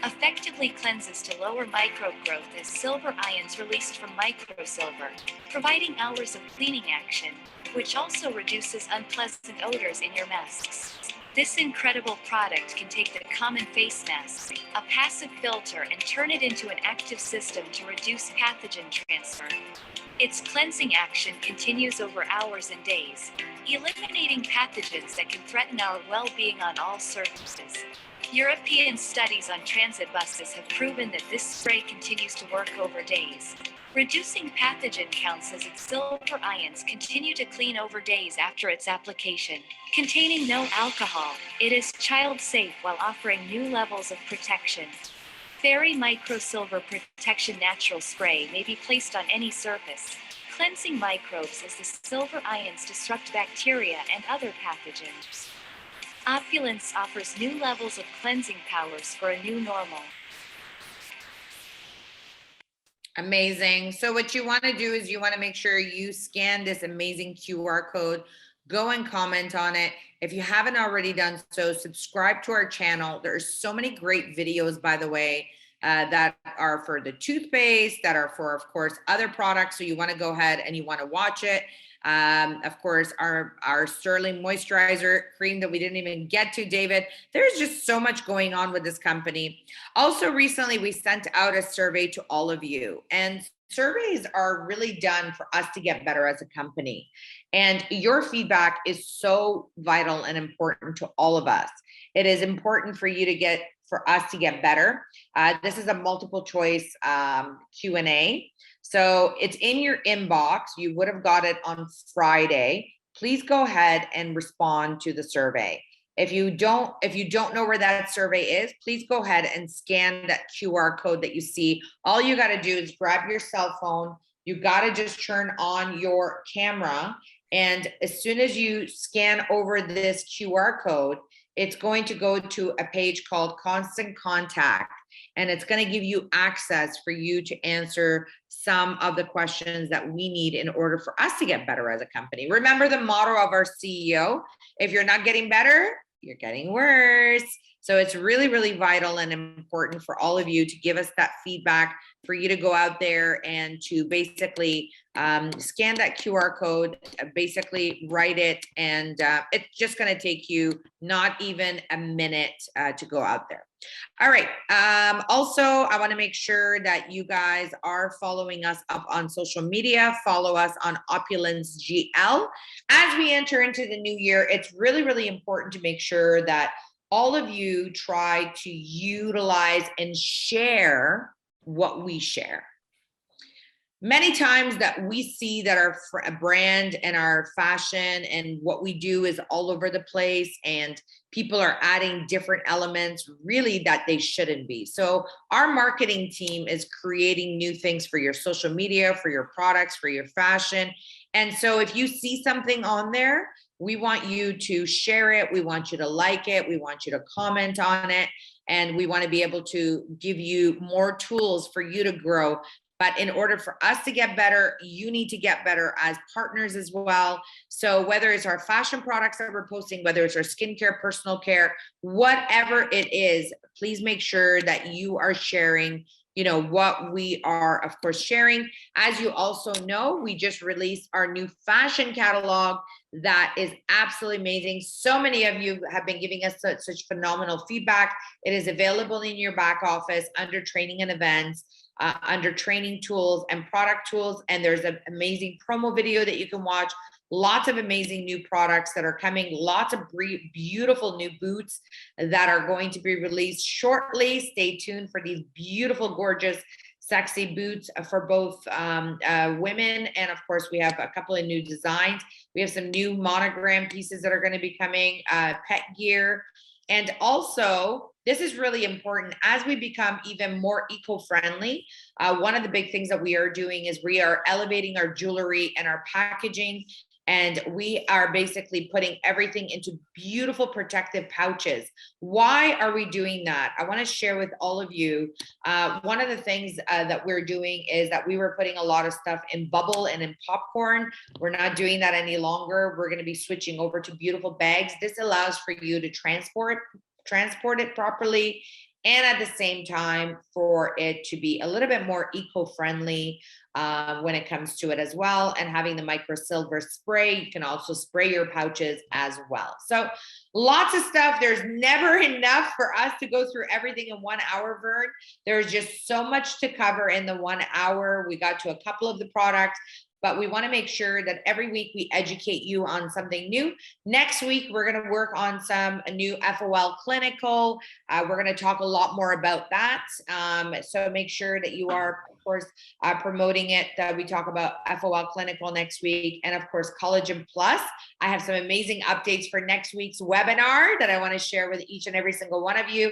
Effectively cleanses to lower microbe growth as silver ions released from microsilver, providing hours of cleaning action, which also reduces unpleasant odors in your masks. This incredible product can take the common face mask, a passive filter, and turn it into an active system to reduce pathogen transfer. Its cleansing action continues over hours and days, eliminating pathogens that can threaten our well-being on all surfaces. European studies on transit buses have proven that this spray continues to work over days, reducing pathogen counts as its silver ions continue to clean over days after its application. Containing no alcohol, it is child-safe while offering new levels of protection. Fairy Micro Silver Protection Natural Spray may be placed on any surface, cleansing microbes as the silver ions disrupt bacteria and other pathogens. Opulence offers new levels of cleansing powers for a new normal. Amazing. So what you want to do is you want to make sure you scan this amazing QR code, go and comment on it. If you haven't already done so, subscribe to our channel. There's so many great videos, by the way, that are for the toothpaste, that are for, of course, other products. So you want to go ahead and you want to watch it. Of course, our Sterling Moisturizer Cream that we didn't even get to, David. There's just so much going on with this company. Also, recently, we sent out a survey to all of you. And surveys are really done for us to get better as a company. And your feedback is so vital and important to all of us. It is important for us to get better. This is a multiple choice Q&A. So it's in your inbox. You would have got it on Friday. Please go ahead and respond to the survey. If you don't know where that survey is, please go ahead and scan that QR code that you see. All you got to do is grab your cell phone. You got to just turn on your camera. And as soon as you scan over this QR code, it's going to go to a page called Constant Contact. And it's going to give you access for you to answer some of the questions that we need in order for us to get better as a company. Remember the motto of our CEO: if you're not getting better, you're getting worse. So it's really, really vital and important for all of you to give us that feedback, for you to go out there and to basically scan that QR code, basically write it, and it's just going to take you not even a minute to go out there. All right. Also, I want to make sure that you guys are following us up on social media. Follow us on Opulence GL. As we enter into the new year, it's really, really important to make sure that all of you try to utilize and share what we share. Many times that we see that our brand and our fashion and what we do is all over the place, and people are adding different elements really that they shouldn't be. So our marketing team is creating new things for your social media, for your products, for your fashion. And so if you see something on there, we want you to share it. We want you to like it. We want you to comment on it. And we want to be able to give you more tools for you to grow. But in order for us to get better, you need to get better as partners as well. So whether it's our fashion products that we're posting, whether it's our skincare, personal care, whatever it is, please make sure that you are sharing, you know, what we are, of course, sharing. As you also know, we just released our new fashion catalog that is absolutely amazing. So many of you have been giving us such phenomenal feedback. It is available in your back office under training and events. Under training tools and product tools, and there's an amazing promo video that you can watch. Lots of amazing new products that are coming, lots of beautiful new boots that are going to be released shortly. Stay tuned for these beautiful, gorgeous, sexy boots for both women, and of course we have a couple of new designs. We have some new monogram pieces that are going to be coming, pet gear. And also, this is really important as we become even more eco-friendly. One of the big things that we are doing is we are elevating our jewelry and our packaging, and we are basically putting everything into beautiful protective pouches. Why are we doing that? I want to share with all of you. One of the things that we're doing is that we were putting a lot of stuff in bubble and in popcorn. We're not doing that any longer. We're going to be switching over to beautiful bags. This allows for you to transport it properly, and at the same time for it to be a little bit more eco-friendly when it comes to it as well. And having the micro silver spray, you can also spray your pouches as well. So lots of stuff. There's never enough for us to go through everything in 1 hour, Vern. There's just so much to cover in the 1 hour. We got to a couple of the products, but we want to make sure that every week we educate you on something new. Next week, we're going to work on a new FOL clinical. We're going to talk a lot more about that. So make sure that you are, of course, promoting it. We talk about FOL clinical next week. And of course, Collagen Plus. I have some amazing updates for next week's webinar that I want to share with each and every single one of you.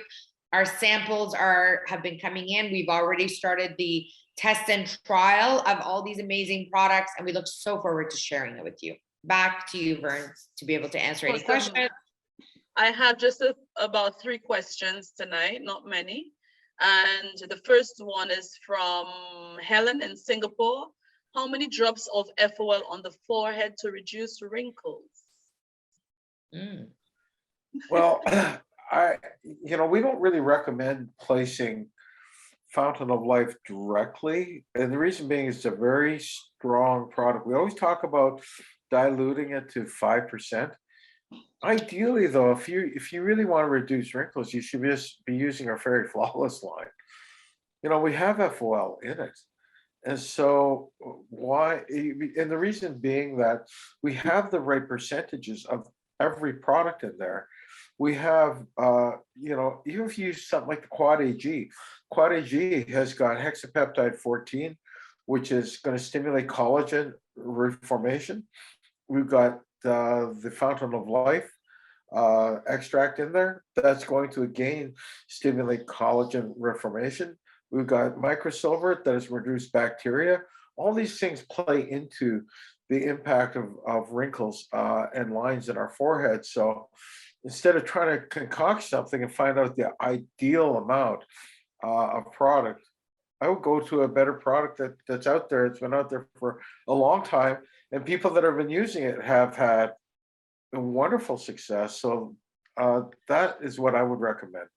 Our samples have been coming in. We've already started the test and trial of all these amazing products, and we look so forward to sharing it with you. Back to you, Vern, to be able to answer any questions. I have just about 3 questions tonight, not many. And the first one is from Helen in Singapore. How many drops of FOL on the forehead to reduce wrinkles? Well, we don't really recommend placing Fountain of Life directly, and the reason being it's a very strong product. We always talk about diluting it to 5%. Ideally, though, if you really want to reduce wrinkles, you should just be using our Fairy Flawless line. We have FOL in it, and so why? And the reason being that we have the right percentages of every product in there. We have, even if you use something like the Quad AG has got hexapeptide 14, which is going to stimulate collagen reformation. We've got the Fountain of Life extract in there that's going to again stimulate collagen reformation. We've got microsilver that has reduced bacteria. All these things play into the impact of wrinkles and lines in our forehead. So instead of trying to concoct something and find out the ideal amount of product, I would go to a better product that's out there. It's been out there for a long time, and people that have been using it have had a wonderful success. So that is what I would recommend.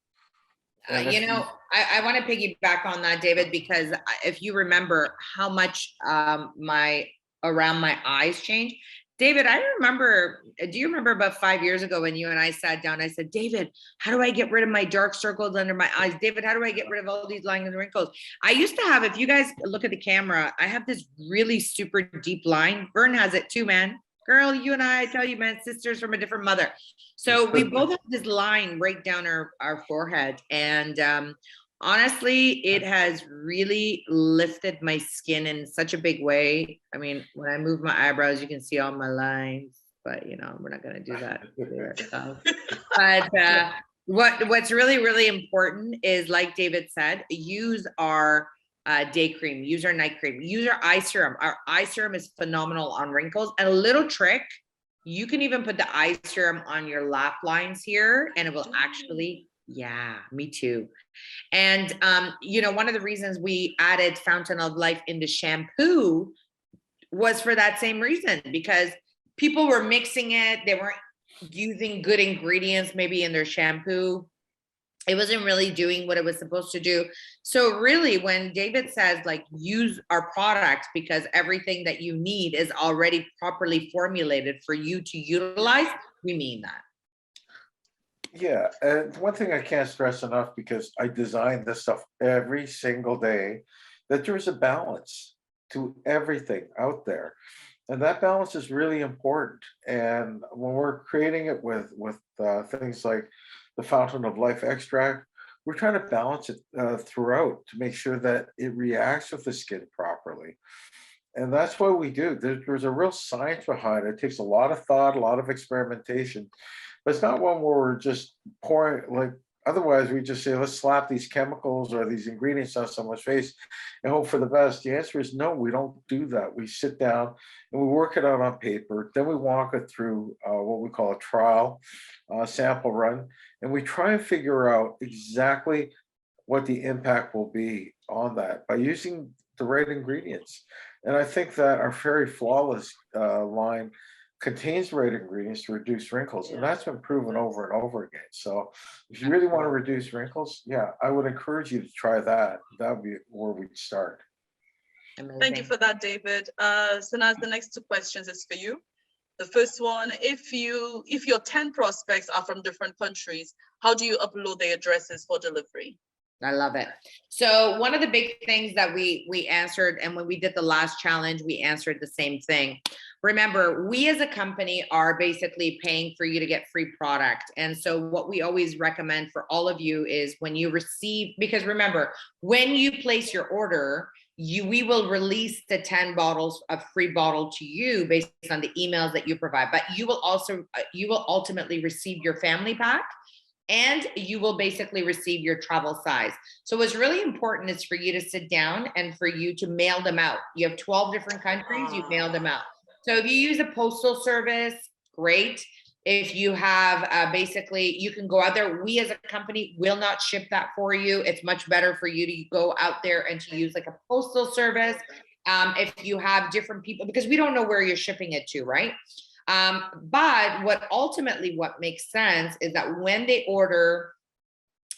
And if you- I want to piggyback on that, David, because if you remember how much around my eyes changed. David, do you remember about 5 years ago when you and I sat down, I said, David, how do I get rid of my dark circles under my eyes? David, how do I get rid of all these lines and wrinkles? I used to have, if you guys look at the camera, I have this really super deep line. Vern has it too, man. Girl, you and I tell you, man, sisters from a different mother. So we both have this line right down our forehead. And honestly, it has really lifted my skin in such a big way. I mean, when I move my eyebrows, you can see all my lines, but we're not going to do that there. So. But what's really, really important is, like David said, use our day cream, use our night cream, use our eye serum. Our eye serum is phenomenal on wrinkles. And a little trick, you can even put the eye serum on your lap lines here, and it will actually, yeah, me too. And, one of the reasons we added Fountain of Life into shampoo was for that same reason, because people were mixing it. They weren't using good ingredients maybe in their shampoo. It wasn't really doing what it was supposed to do. So really, when David says, like, use our product because everything that you need is already properly formulated for you to utilize, we mean that. Yeah, and one thing I can't stress enough, because I design this stuff every single day, that there's a balance to everything out there. And that balance is really important. And when we're creating it with things like the Fountain of Life extract, we're trying to balance it throughout to make sure that it reacts with the skin properly. And that's what we do. There's a real science behind it. It takes a lot of thought, a lot of experimentation. But it's not one where we're just pouring, like, otherwise we just say, let's slap these chemicals or these ingredients on someone's face and hope for the best. The answer is no, we don't do that. We sit down and we work it out on paper. Then we walk it through what we call a trial sample run. And we try and figure out exactly what the impact will be on that by using the right ingredients. And I think that our Fairy Flawless line contains the right ingredients to reduce wrinkles, and that's been proven over and over again. So if you really want to reduce wrinkles, yeah, I would encourage you to try that. That would be where we'd start. Amazing. Thank you for that, David. So now the next two questions is for you. The first one, if your 10 prospects are from different countries, how do you upload their addresses for delivery? I love it. So one of the big things that we answered, and when we did the last challenge, we answered the same thing. Remember, we as a company are basically paying for you to get free product. And so what we always recommend for all of you is when you receive, because remember, when you place your order, we will release the 10 bottles of free bottle to you based on the emails that you provide. But you will ultimately receive your family pack, and you will basically receive your travel size. So what's really important is for you to sit down and for you to mail them out. You have 12 different countries, you mail them out. So if you use a postal service, great. If you have basically, you can go out there. We as a company will not ship that for you. It's much better for you to go out there and to use like a postal service. If you have different people, because we don't know where you're shipping it to, right? But what makes sense is that when they order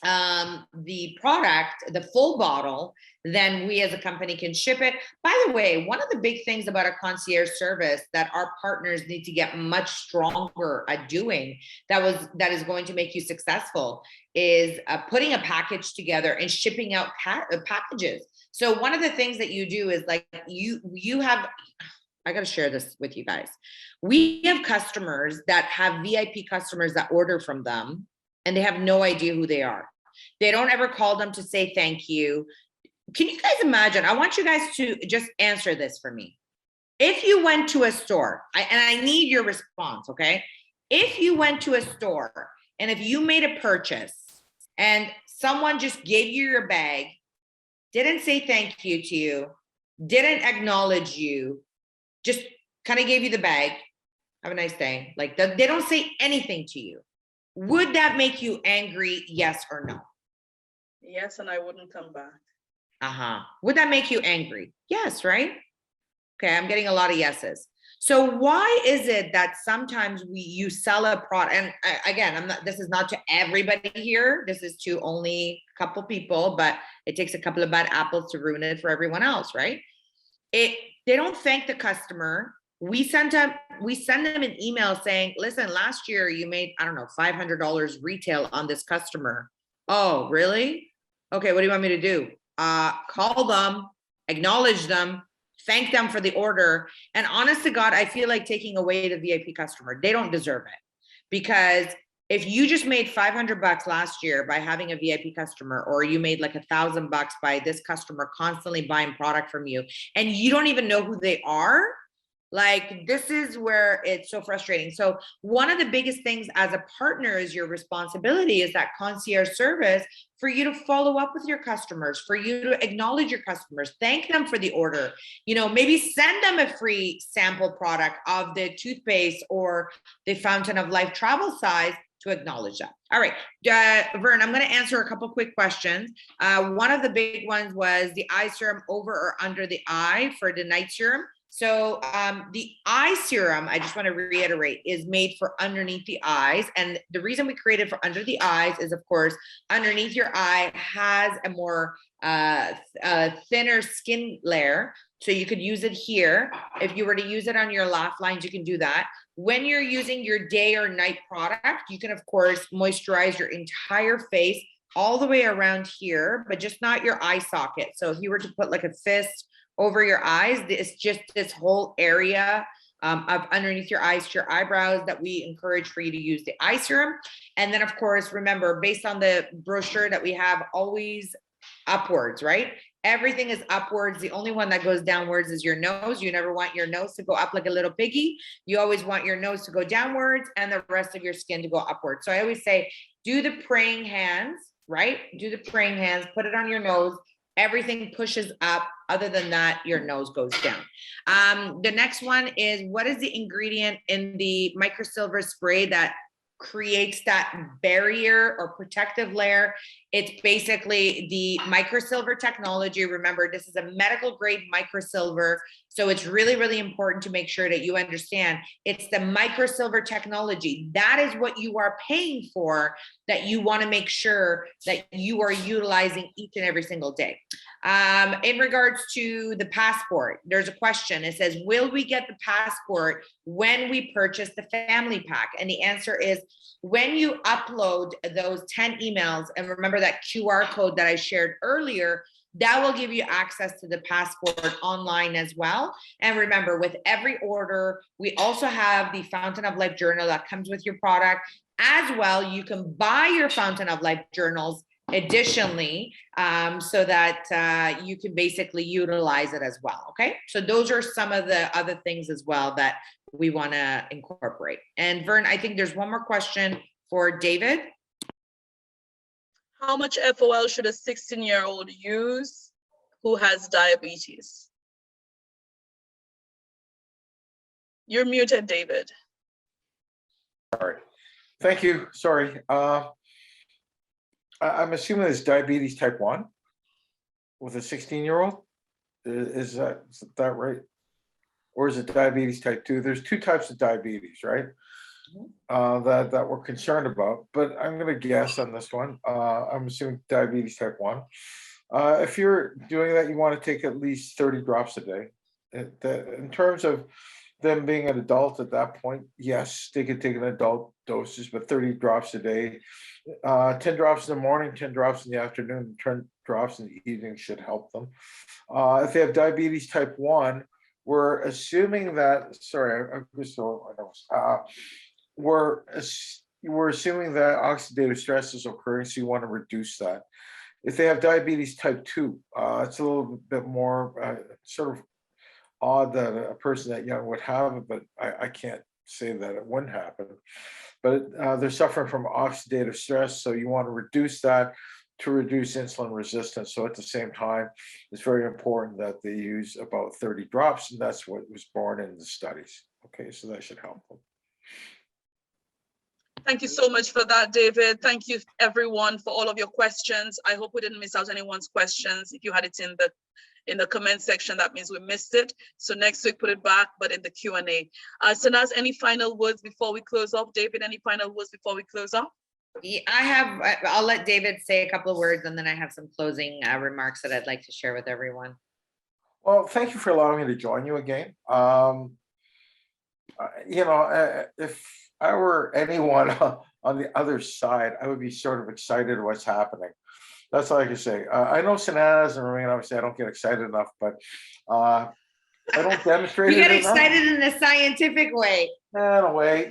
the product, the full bottle, then we as a company can ship it. By the way, one of the big things about a concierge service that our partners need to get much stronger at doing that is going to make you successful is putting a package together and shipping out packages. So one of the things that you do is like you have, I got to share this with you guys. We have customers that have VIP customers that order from them and they have no idea who they are. They don't ever call them to say thank you. Can you guys imagine? I want you guys to just answer this for me. If you went to a store, and I need your response, okay? If you went to a store and if you made a purchase and someone just gave you your bag, didn't say thank you to you, didn't acknowledge you, just kind of gave you the bag, have a nice day, like they don't say anything to you, would that make you angry? Yes or no? Yes, and I wouldn't come back. Would that make you angry? Yes, right? Okay, I'm getting a lot of yeses. So why is it that sometimes you sell a product, and again, this is not to everybody here, this is to only a couple people, but it takes a couple of bad apples to ruin it for everyone else, right? They don't thank the customer. We send them an email saying, listen, last year you made, I don't know, $500 retail on this customer. Oh, really? Okay, what do you want me to do? Call them, acknowledge them, thank them for the order. And honest to God, I feel like taking away the VIP customer. They don't deserve it. Because if you just made $500 last year by having a VIP customer, or you made like $1,000 by this customer constantly buying product from you, and you don't even know who they are, like, this is where it's so frustrating. So one of the biggest things as a partner is your responsibility is that concierge service for you to follow up with your customers, for you to acknowledge your customers, thank them for the order, you know, maybe send them a free sample product of the toothpaste or the Fountain of Life travel size to acknowledge that. All right, Vern, I'm going to answer a couple quick questions. One of the big ones was the eye serum over or under the eye for the night serum. So the eye serum, I just want to reiterate, is made for underneath the eyes. And the reason we created for under the eyes is, of course, underneath your eye has a more thinner skin layer. So you could use it here. If you were to use it on your laugh lines, you can do that. When you're using your day or night product, you can, of course, moisturize your entire face all the way around here, but just not your eye socket. So if you were to put like a fist over your eyes, it's just this whole area of underneath your eyes to your eyebrows that we encourage for you to use the eye serum. And then, of course, remember, based on the brochure that we have, always upwards, right? Everything is upwards. The only one that goes downwards is your nose. You never want your nose to go up like a little piggy. You always want your nose to go downwards and the rest of your skin to go upwards. So I always say, do the praying hands, right? Do the praying hands, put it on your nose. Everything pushes up. Other than that, your nose goes down. The next one is, what is the ingredient in the microsilver spray that creates that barrier or protective layer? It's basically the microsilver technology. Remember, this is a medical grade microsilver. So it's really, really important to make sure that you understand it's the microsilver technology. That is what you are paying for, that you want to make sure that you are utilizing each and every single day. In regards to the passport, there's a question. It says, will we get the passport when we purchase the family pack? And the answer is, when you upload those 10 emails, and remember that QR code that I shared earlier, that will give you access to the passport online as well. And remember, with every order, we also have the Fountain of Life journal that comes with your product. As well, you can buy your Fountain of Life journals additionally, so that you can basically utilize it as well. Okay, so those are some of the other things as well that we want to incorporate. And Vern, I think there's one more question for David. How much FOL should a 16-year-old use who has diabetes? You're muted, David. Sorry. Thank you. Sorry. I'm assuming it's diabetes type 1 with a 16-year-old. Is that right? Or is it diabetes type 2? There's two types of diabetes, right? That we're concerned about, but I'm going to guess on this one. I'm assuming diabetes type 1. If you're doing that, you want to take at least 30 drops a day. In terms of them being an adult at that point, yes, they could take an adult dosage, but 30 drops a day, 10 drops in the morning, 10 drops in the afternoon, 10 drops in the evening should help them. If they have diabetes type 1, we're assuming that, sorry, I'm just so I know. We're assuming that oxidative stress is occurring, so you want to reduce that. If they have diabetes type 2, it's a little bit more sort of odd that a person that young would have it, but I can't say that it wouldn't happen. But they're suffering from oxidative stress, so you want to reduce that to reduce insulin resistance. So at the same time, it's very important that they use about 30 drops, and that's what was born in the studies. Okay, so that should help them. Thank you so much for that, David. Thank you, everyone, for all of your questions. I hope we didn't miss out anyone's questions. If you had it in the comment section, that means we missed it. So next week, put it back, but in the Q&A. Sanaz, any final words before we close off? David, any final words before we close off? Yeah, I'll let David say a couple of words, and then I have some closing remarks that I'd like to share with everyone. Well, thank you for allowing me to join you again. If I were anyone on the other side, I would be sort of excited what's happening. That's all I can say. I know Sanaz and Ramin, obviously I don't get excited enough, but I don't demonstrate You it get enough. excited in a scientific way. In a way,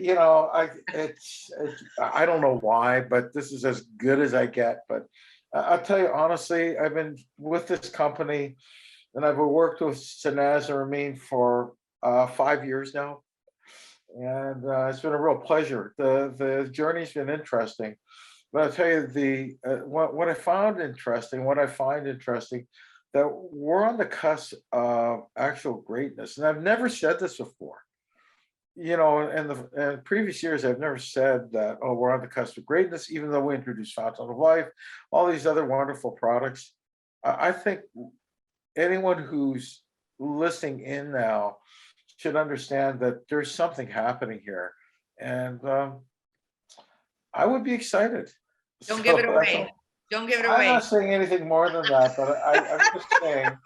I don't know why, but this is as good as I get. But I'll tell you honestly, I've been with this company and I've worked with Sanaz and Ramin for 5 years now. And it's been a real pleasure. The journey's been interesting. But I'll tell you, what I find interesting, that we're on the cusp of actual greatness. And I've never said this before. In the previous years, I've never said that, oh, we're on the cusp of greatness, even though we introduced Fountain of Life, all these other wonderful products. I think anyone who's listening in now should understand that there's something happening here. And I would be excited. Don't give it away. Don't give it away. I'm not saying anything more than that, but I'm just saying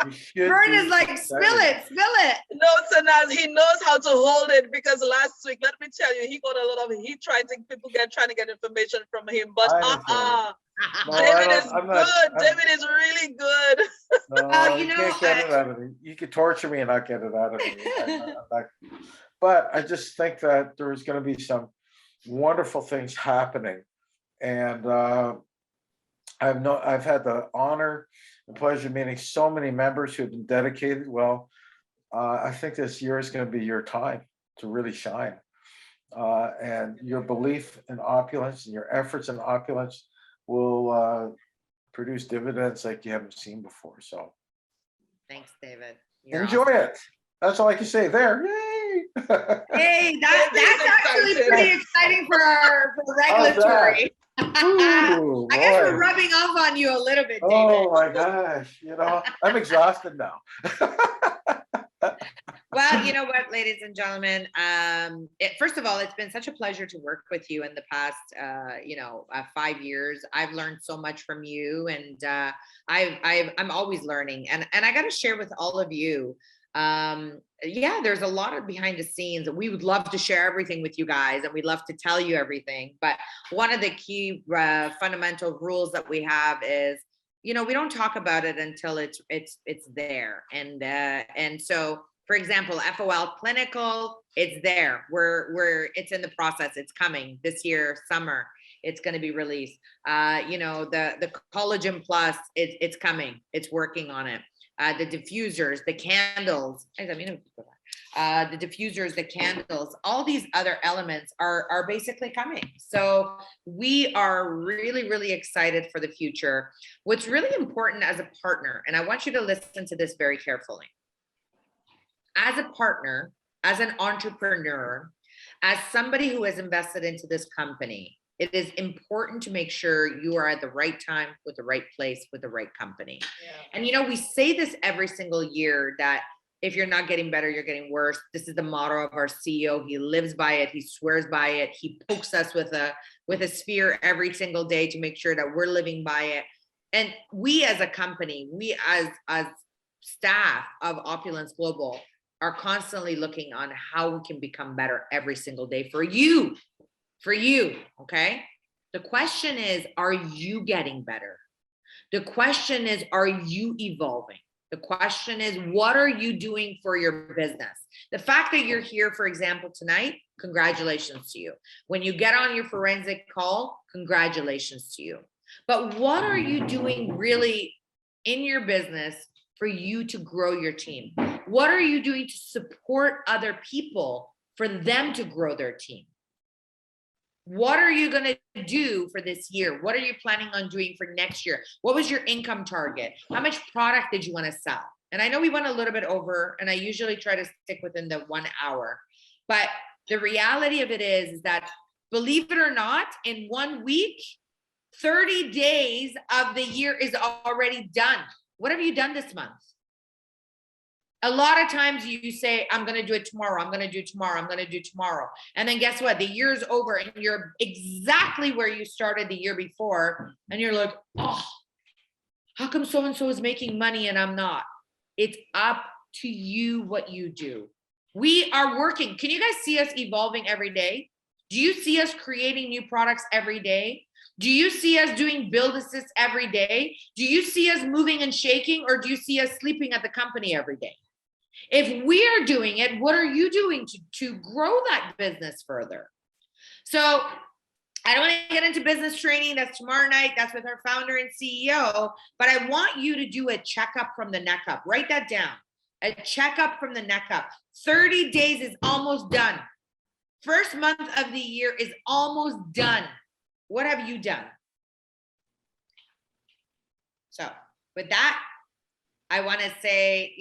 you should. Vern is like, spill it. No, Sanaz, he knows how to hold it, because last week, let me tell you, he got a lot of heat trying to get information from him. But David is good. David is really good. No, you can't get it out of me. You can torture me and not get it out of me. But I just think that there's going to be some wonderful things happening. And I've had the honor and pleasure of meeting so many members who have been dedicated. Well, I think this year is going to be your time to really shine. And your belief in Opulence and your efforts in Opulence will produce dividends like you haven't seen before. So thanks, David. Enjoy it. That's all I can say there. Yay! Hey, that's actually pretty exciting for the regulatory. Ooh, I guess we're rubbing off on you a little bit, David. Oh my gosh, I'm exhausted now. Well, you know what, ladies and gentlemen, first of all, it's been such a pleasure to work with you in the past, 5 years. I've learned so much from you, and I'm always learning. And I got to share with all of you, there's a lot of behind the scenes, and we would love to share everything with you guys, and we'd love to tell you everything. But one of the key fundamental rules that we have is, we don't talk about it until it's there. And so, for example, FOL Clinical, it's there. It's in the process. It's coming this year, summer. It's going to be released. The Collagen Plus, it's coming. It's working on it. The diffusers, the candles. The diffusers, the candles, all these other elements are basically coming. So we are really, really excited for the future. What's really important as a partner, and I want you to listen to this very carefully. As a partner, as an entrepreneur, as somebody who has invested into this company, it is important to make sure you are at the right time with the right place with the right company. Yeah. And we say this every single year, that if you're not getting better, you're getting worse. This is the motto of our CEO. He lives by it. He swears by it. He pokes us with a spear every single day to make sure that we're living by it. And we as a company, we as staff of Opulence Global are constantly looking on how we can become better every single day for you, okay? The question is, are you getting better? The question is, are you evolving? The question is, what are you doing for your business? The fact that you're here, for example, tonight, congratulations to you. When you get on your forensic call, congratulations to you. But what are you doing really in your business for you to grow your team? What are you doing to support other people for them to grow their team? What are you going to do for this year? What are you planning on doing for next year? What was your income target? How much product did you want to sell? And I know we went a little bit over, and I usually try to stick within the 1 hour. But the reality of it is that, believe it or not, in 1 week, 30 days of the year is already done. What have you done this month? A lot of times you say, I'm going to do it tomorrow. I'm going to do it tomorrow. I'm going to do it tomorrow. And then guess what? The year's over and you're exactly where you started the year before. And you're like, oh, how come so-and-so is making money and I'm not? It's up to you what you do. We are working. Can you guys see us evolving every day? Do you see us creating new products every day? Do you see us doing build assists every day? Do you see us moving and shaking, or do you see us sleeping at the company every day? If we are doing it, what are you doing to grow that business further? So I don't want to get into business training. That's tomorrow night. That's with our founder and CEO. But I want you to do a checkup from the neck up. Write that down. A checkup from the neck up. 30 days is almost done. First month of the year is almost done. What have you done? So with that, I want to say,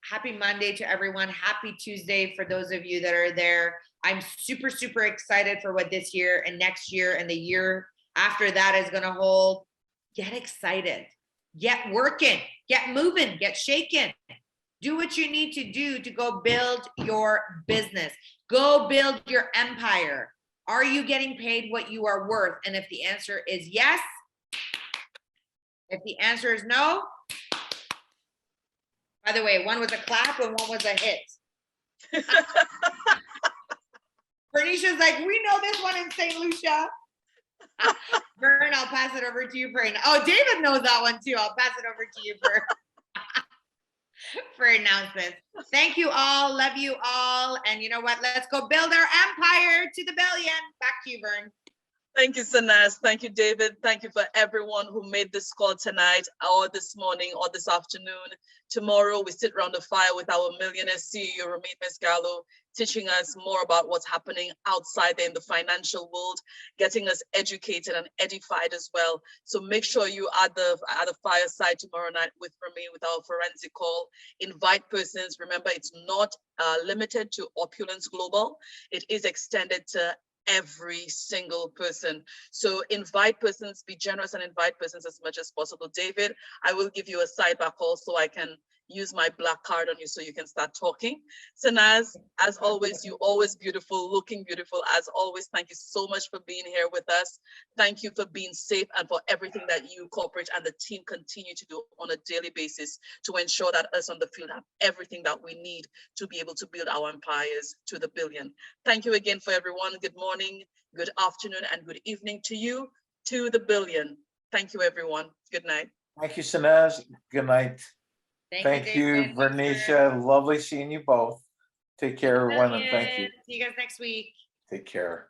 happy Monday to everyone. Happy Tuesday for those of you that are there. I'm super, super excited for what this year and next year and the year after that is going to hold. Get excited. Get working. Get moving. Get shaking. Do what you need to do to go build your business. Go build your empire. Are you getting paid what you are worth? And if the answer is yes, if the answer is no, by the way, one was a clap and one was a hit. Bernisha's like, we know this one in St. Lucia. Vern, I'll pass it over to you, Vern. Oh, David knows that one too. I'll pass it over to you, Vern. For announcements. Thank you all. Love you all. And you know what? Let's go build our empire to the billion. Back to you, Vern. Thank you, Sanaz. Thank you, David. Thank you for everyone who made this call tonight or this morning or this afternoon. Tomorrow, we sit around the fire with our millionaire CEO, Ramit Mescalo, teaching us more about what's happening outside there in the financial world, getting us educated and edified as well. So make sure you are at the fireside tomorrow night with Ramit with our forensic call. Invite persons. Remember, it's not limited to Opulence Global. It is extended to every single person. So invite persons, be generous and invite persons as much as possible. David, I will give you a sidebar call so I can use my black card on you so you can start talking. Sanaz, as always, you always beautiful, looking beautiful as always. Thank you so much for being here with us. Thank you for being safe and for everything that you, corporate and the team continue to do on a daily basis to ensure that us on the field have everything that we need to be able to build our empires to the billion. Thank you again for everyone. Good morning, good afternoon, and good evening to you, to the billion. Thank you, everyone. Good night. Thank you, Sanaz. Good night. Thank you, David. Vernicia. Lovely seeing you both. Take care, everyone, and thank you. See you guys next week. Take care.